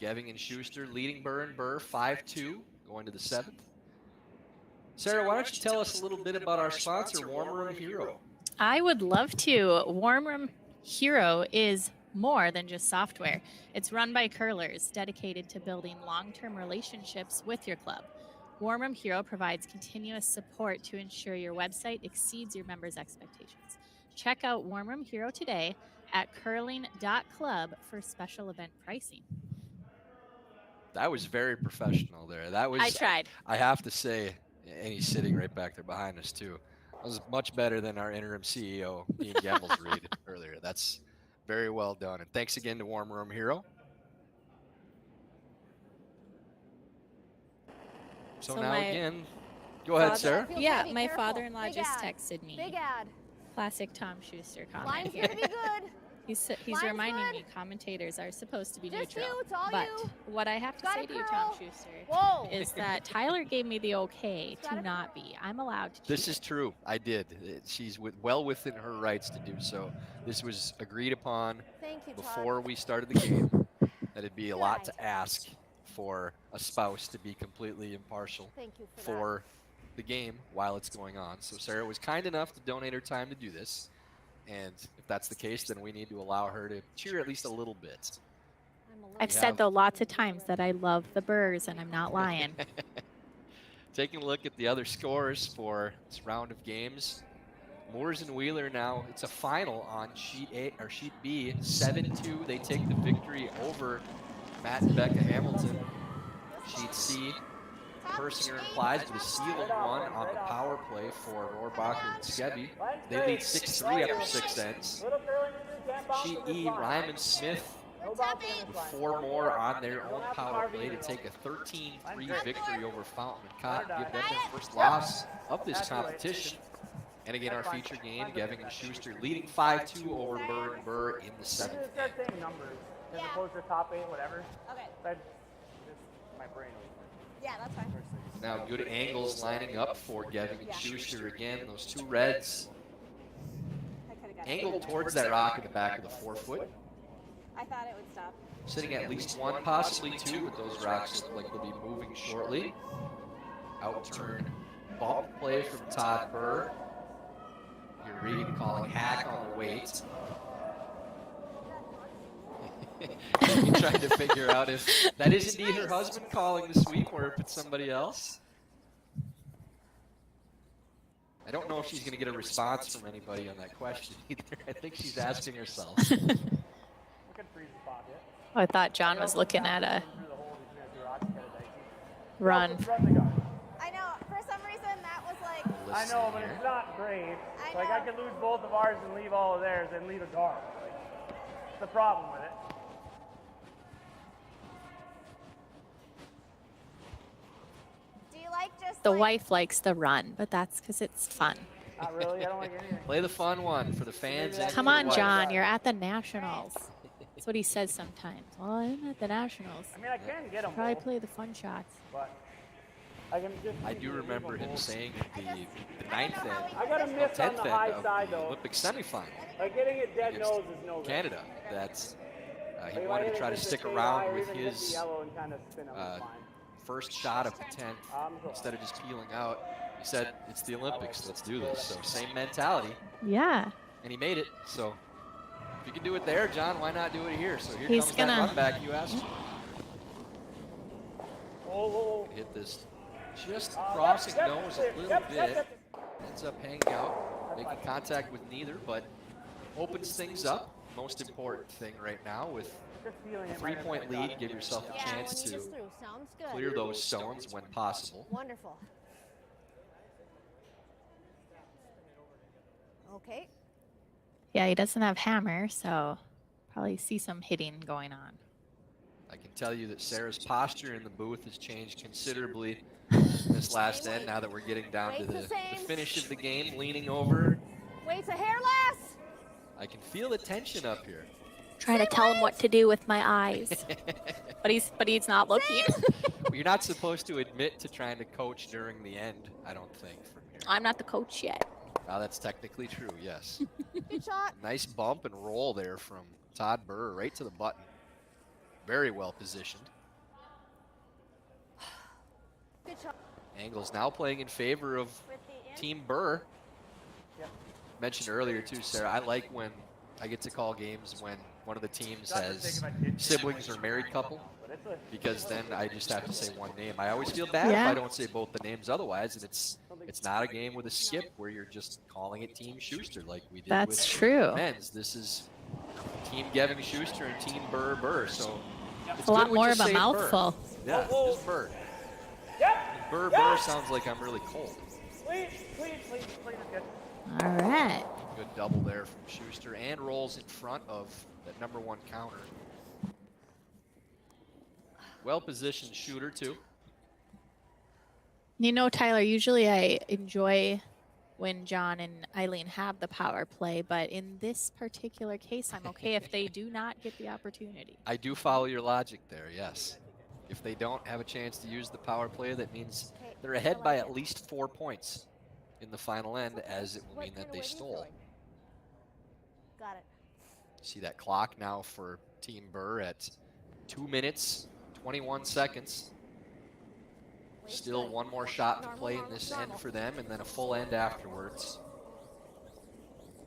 Geving and Shuster leading Birr and Birr 5-2 going to the 7th. Sarah, why don't you tell us a little bit about our sponsor, Warm Room Hero? I would love to. Warm Room Hero is more than just software. It's run by curlers dedicated to building long-term relationships with your club. Warm Room Hero provides continuous support to ensure your website exceeds your members' expectations. Check out Warm Room Hero today at curling.club for special event pricing. That was very professional there. That was. I tried. I have to say, and he's sitting right back there behind us too. That was much better than our interim CEO, Dean Gemmell's read earlier. That's very well done. And thanks again to Warm Room Hero. So now again, go ahead, Sarah. Yeah, my father-in-law just texted me. Big ad. Classic Tom Schuster comment. Line's gonna be good. He's reminding me commentators are supposed to be Just neutral. you, it's all but you. what I have to Got say it, to you, girl. Tom Schuster, Whoa. is that Tyler gave me the okay Got to it. not be. I'm allowed to cheat. This is true. I did. She's well within her rights to do so. This was agreed upon Thank you, Todd. before we started the game. That it'd be a lot to ask for a spouse to be completely impartial Thank you for the game while it's going on. So Sarah was kind enough to donate her time to do this. And if that's the case, then we need to allow her to cheer at least a little bit. I've said though lots of times that I love the Birrs, and I'm not lying. Taking a look at the other scores for this round of games. Moores and Wheeler now, it's a final on sheet B, 7-2. They take the victory over Matt and Becca Hamilton. Sheet C, Persinger and Clydes with a steal of 1 on the power play for Rohrbacher and Skebby. They lead 6-3 after 6 ends. Sheet E, Ryman Smith with 4 more on their own power play to take a 13-3 victory over Fountain and Cotton, give them their first loss of this competition. And again, our feature game, Geving and Shuster leading 5-2 over Birr and Birr in the 7th. Start saying numbers. As opposed to top 8, whatever. Okay. My brain was. Yeah, that's fine. Now good angles lining up for Geving and Shuster again. Those two reds angled towards that rock in the back of the 4-foot. I thought it would stop. Sitting at least 1, possibly 2, but those rocks look like they'll be moving shortly. Outturn bump play from Todd Birr. You're Regan calling hack on the weight. You're trying to figure out if that is indeed her husband calling the sweep or if it's somebody else. I don't know if she's going to get a response from anybody on that question either. I think she's asking herself. I thought John was looking at a Run. I know. For some reason, that was like. I know, but it's not great. I Like, know. I could lose both of ours and leave all of theirs and leave a guard. Like, it's the problem with it. Do you like just The like, wife likes the run, but that's because it's fun. Not really. I don't like anything. Play the fun one for the fans. and Come for the on, wife. John, you're at the Nationals. That's what he says sometimes. Well, I'm at the Nationals. I mean, I can get them Probably both, play the fun shots. but I can just. I do remember him saying at the ninth I don't know how end, I got a miss on 10th the end high of side the though. Olympic semifinal Like getting it dead against nose is no good. Canada. That's he Like, if I wanted hit to it try to just a stick straight around eye or with even hit the his yellow and kind of spin up, it's fine. first shot of the 10th instead of just peeling out. He said, "It's the Olympics. Let's do this." So same mentality, Yeah. and he made it. So if you can do it there, John, why not do it here? So here He's comes gonna- that run back you asked. Oh, Hit this just crossing nose a little bit. Ends up hanging out, making contact with neither, but opens things up. Most important thing right now with a 3-point lead, give yourself a Yeah, chance when he to gets through, sounds good. clear those stones when possible. Wonderful. Okay. Yeah, he doesn't have hammer, so probably see some hitting going on. I can tell you that Sarah's posture in the booth has changed considerably in this last end now that we're getting down to the finish of the game, leaning over. Weight's a hair less. I can feel the tension up here. Trying to tell him what to do with my eyes. but he's not looking. Well, you're not supposed to admit to trying to coach during the end, I don't think, from here. I'm not the coach yet. Now that's technically true, yes. Good shot. Nice bump and roll there from Todd Birr right to the button. Very well positioned. Good shot. Angle's now playing in favor of Team Birr. Mentioned earlier too, Sarah, I like when I get to call games when one of the teams has siblings or married couple, because then I just have to say one name. I always feel bad if I don't say both the names otherwise, and it's not a game with a skip where you're just calling it Team Shuster like we did That's with true. men's. This is Team Geving Shuster and Team Birr Birr, so It's a lot more of a mouthful. Yeah, just Birr. Birr Birr sounds like I'm really cold. Please, please, please, please, good. All right. Good double there from Shuster and rolls in front of that #1 counter. Well-positioned shooter too. You know, Tyler, usually I enjoy when John and Aileen have the power play, but in this particular case, I'm okay if they do not get the opportunity. I do follow your logic there, yes. If they don't have a chance to use the power play, that means they're ahead by at least 4 points in the final end, as it will mean that they stole. Got it. See that clock now for Team Birr at 2 minutes, 21 seconds. Still one more shot to play in this end for them, and then a full end afterwards.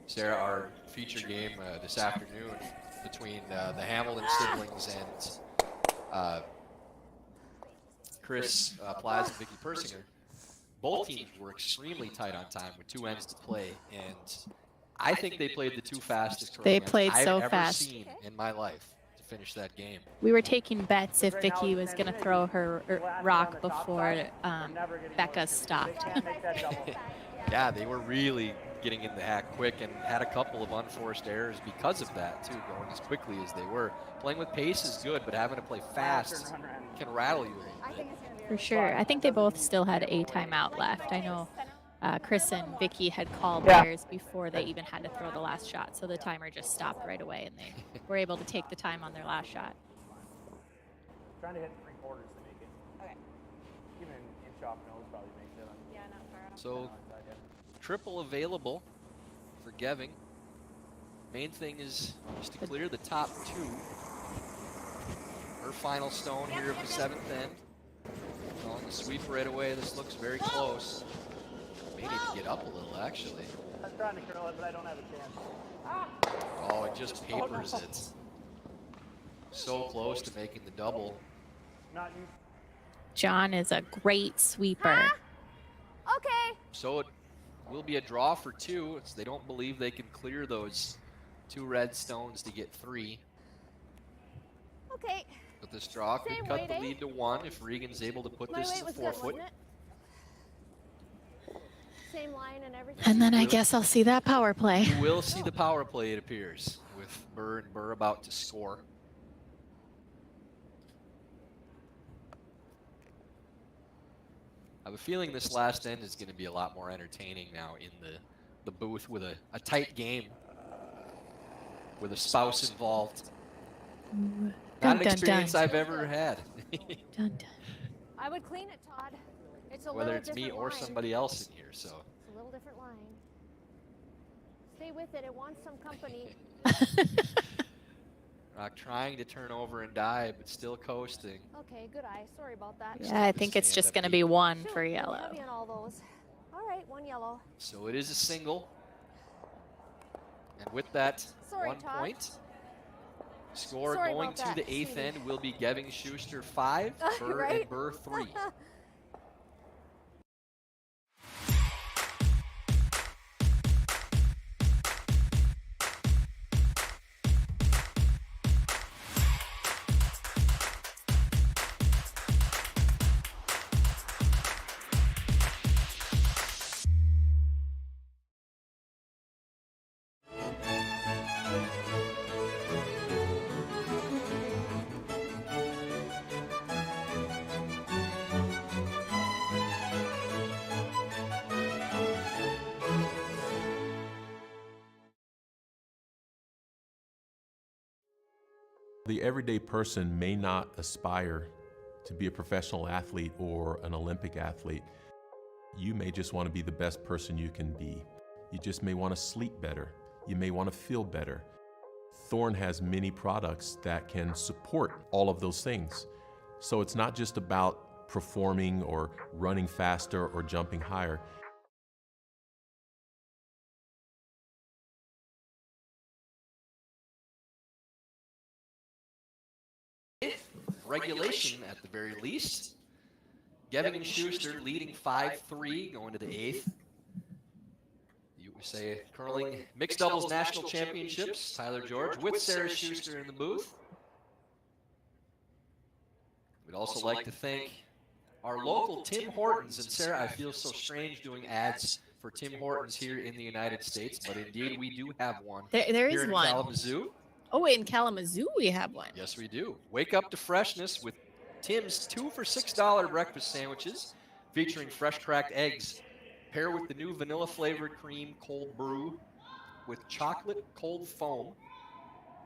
Sarah, our feature game this afternoon between the Hamilton siblings and Chris Plaza and Vicky Persinger, both teams were extremely tight on time with 2 ends to play, and I think they played the 2 fastest They tournaments played so I've ever fast. seen in my life to finish that game. We were taking bets if Vicky was going to throw her rock before Becca stopped. Yeah, they were really getting in the hack quick and had a couple of unforced errors because of that too, going as quickly as they were. Playing with pace is good, but having to play fast can rattle you a little bit. For sure. I think they both still had a timeout left. I know Chris and Vicky had called theirs before they even had to throw the last shot, so the timer just stopped right away, and they were able to take the time on their last shot. Trying to hit 3/4 to make it. Okay. Even an inch off nose probably makes it. Yeah, not far off. So triple available for Geving. Main thing is just to clear the top 2. Her final stone here of the 7th end. Calling the sweep right away. This looks very close. May need to get up a little, actually. I'm trying to curl it, but I don't have a chance. Oh, it just papers it. So close to making the double. Not you. John is a great sweeper. Okay. So it will be a draw for 2. They don't believe they can clear those 2 red stones to get 3. Okay. But this draw could Same cut weight, the eh? lead to 1 if Regan's able to put My this weight to was 4 good, foot. wasn't it? Same line and everything. And then I Really? guess I'll see that power play. You will see the power play, it appears, with Birr and Birr about to score. I have a feeling this last end is going to be a lot more entertaining now in the booth with a tight game with a spouse involved. Ooh. Not Dun, an dun, experience dun. I've ever had. Dun, dun. I would clean it, Todd. It's a Whether little it's me different or line. somebody else in here, so. It's a little different line. Stay with it. It wants some company. Rock trying to turn over and die, but still coasting. Okay, good eye. Sorry about that. Yeah, I think it's just going to be 1 Shoot, for we're yellow. heavy on all those. All right, 1 yellow. So it is a single. And with that, Sorry, 1 Todd. point. Score Sorry going about to that, the 8th sweetie. end will be Geving Shuster 5, Birr Right? and Birr 3. The everyday person may not aspire to be a professional athlete or an Olympic athlete. You may just want to be the best person you can be. You just may want to sleep better. You may want to feel better. Thorne has many products that can support all of those things. So it's not just about performing or running faster or jumping higher. Regulation at the very least. Geving and Shuster leading 5-3 going to the 8th. USA Curling Mixed Doubles National Championships. Tyler George with Sarah Shuster in the booth. We'd also like to thank our local Tim Hortons. And Sarah, I feel so strange doing ads for Tim Hortons here in the United States, but indeed we do have one. There here is in one. Kalamazoo. Oh, in Kalamazoo we have one. Yes, we do. Wake up to freshness with Tim's 2 for $6 breakfast sandwiches featuring fresh cracked eggs. Pair with the new vanilla flavored cream cold brew with chocolate cold foam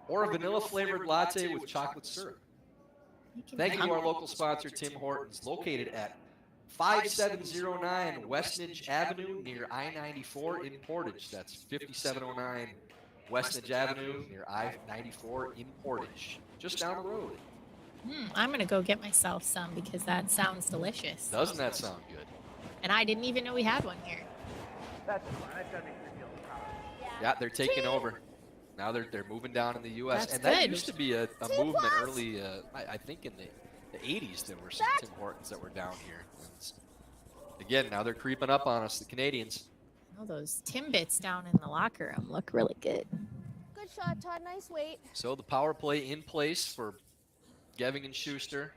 or a vanilla flavored latte with chocolate syrup. Thank you to our local sponsor, Tim Hortons, located at 5709 Westnedge Avenue near I-94 in Portage. That's 5709 Westnedge Avenue near I-94 in Portage, just down the road. I'm going to go get myself some because that sounds delicious. Doesn't that sound good? And I didn't even know we had one here. That's fine. That's gotta make you feel proud. Yeah, they're taking over. Now they're moving down in the U.S. That's and that good. used to be a movement early, I think in the 80s there were some Tim Hortons that were down here. And again, now they're creeping up on us, the Canadians. Oh, those Timbits down in the locker room look really good. Good shot, Todd. Nice weight. So the power play in place for Geving and Shuster.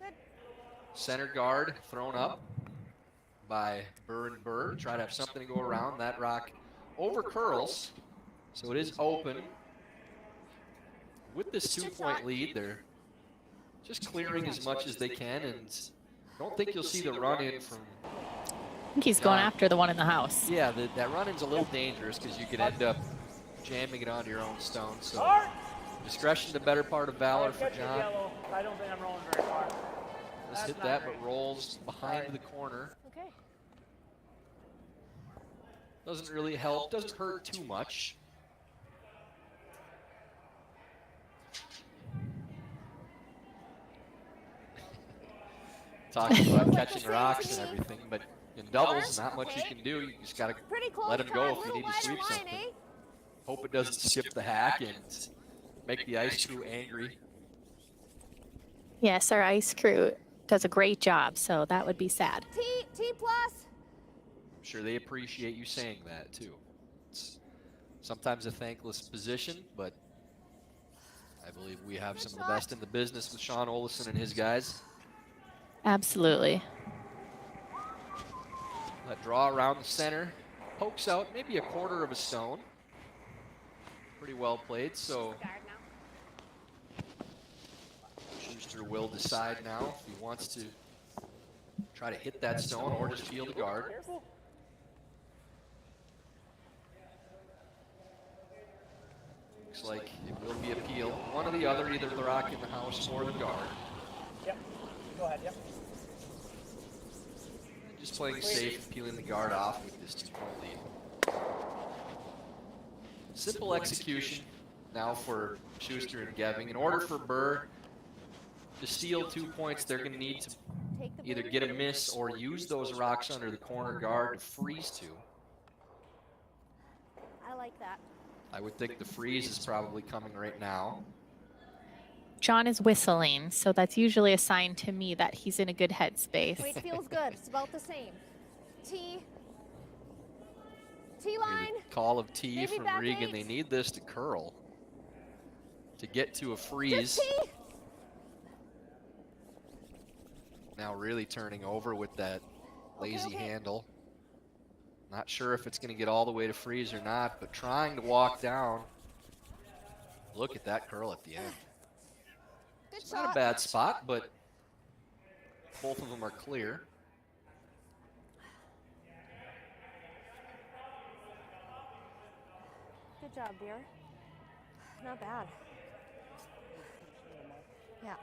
Good. Center guard thrown up by Birr and Birr. Try to have something to go around. That rock over curls. So it is open. With this 2-point lead, they're just clearing as much as they can, and I don't think you'll see the run-in from... I think he's going after the one in the house. Yeah, that run-in's a little dangerous because you could end up jamming it onto your own stone. So discretion, the better part of valor for John. Yellow. I don't think I'm rolling very far. Let's hit that, but rolls behind the corner. Okay. Doesn't really help, doesn't hurt too much. Talking about catching rocks and everything, but in doubles, not much you can do. You just got to let him go if you need to sweep something. Hope it doesn't skip the hack and make the ice crew angry. Yes, our ice crew does a great job, so that would be sad. T plus. I'm sure they appreciate you saying that too. It's sometimes a thankless position, but I believe we have some of the best in the business with Sean Olison and his guys. Absolutely. That draw around the center. Pokes out maybe a quarter of a stone. Pretty well played, so Shuster will decide now if he wants to try to hit that stone or just field a guard. Looks like it will be appealed. One or the other, either the rock in the house or the guard. Yep. Go ahead, yep. Just playing safe, peeling the guard off with this 2-point lead. Simple execution now for Shuster and Geving. In order for Birr to steal 2 points, they're going to need to either get a miss or use those rocks under the corner guard to freeze 2. I like that. I would think the freeze is probably coming right now. John is whistling, so that's usually a sign to me that he's in a good headspace. Wait, feels good. It's about the same. T line. Call of T Maybe from back Regan. 8. They need this to curl to get to a freeze. Now really turning over with that lazy handle. Not sure if it's going to get all the way to freeze or not, but trying to walk down. Look at that curl at the end. It's not a bad spot, but both of them are clear. Good job, Birr. Not bad. Yeah.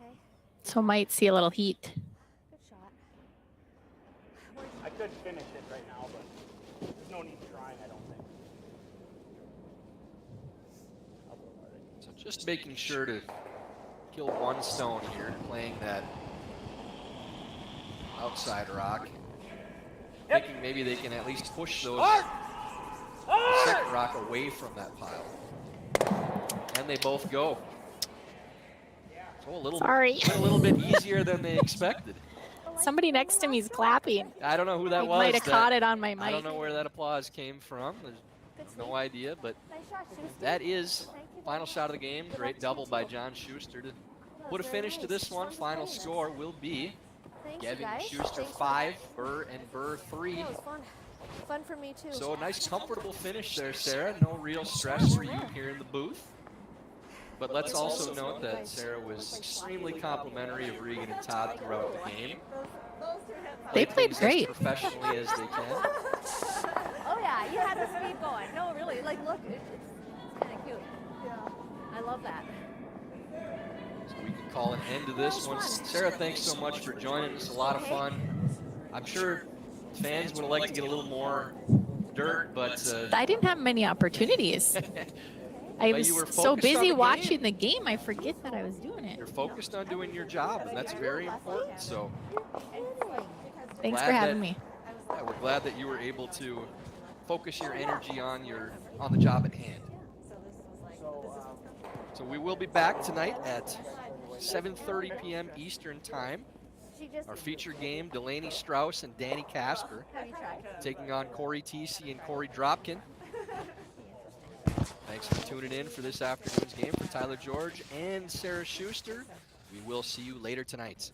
Okay. So might see a little heat. Good shot. I could finish it right now, but there's no need trying, I don't think. So just making sure to kill one stone here, playing that outside rock. Thinking maybe they can at least push those the second rock away from that pile. And they both go. So a little bit easier than they expected. Somebody next to me is clapping. I don't know who that I was. might have caught it on my mic. I don't know where that applause came from. There's no idea, but that is final shot of the game. Great double by John Shuster to put a finish to this one. Final score will be Geving Shuster 5, Birr and Birr 3. That was fun. Fun for me too. So a nice comfortable finish there, Sarah. No real stress for you here in the booth. But let's also note that Sarah was extremely complimentary of Regan and Todd throughout the game. They played great. As professionally as they can. Oh yeah, you had the speed going. No, really, like look, it's kind of cute. Yeah, I love that. So we can call an end to this one. Sarah, thanks so much for joining us. A lot of fun. I'm sure fans would like to get a little more dirt, but I didn't have many opportunities. I was so busy watching the game, I forget that I was doing it. You're focused on doing your job, and that's very important. So thanks for having me. Yeah, we're glad that you were able to focus your energy on the job at hand. So we will be back tonight at 7:30 p.m. Eastern Time. Our feature game, Delaney Strauss and Danny Casper, taking on Corey TC and Corey Dropkin. Thanks for tuning in for this afternoon's game. For Tyler George and Sarah Shuster, we will see you later tonight.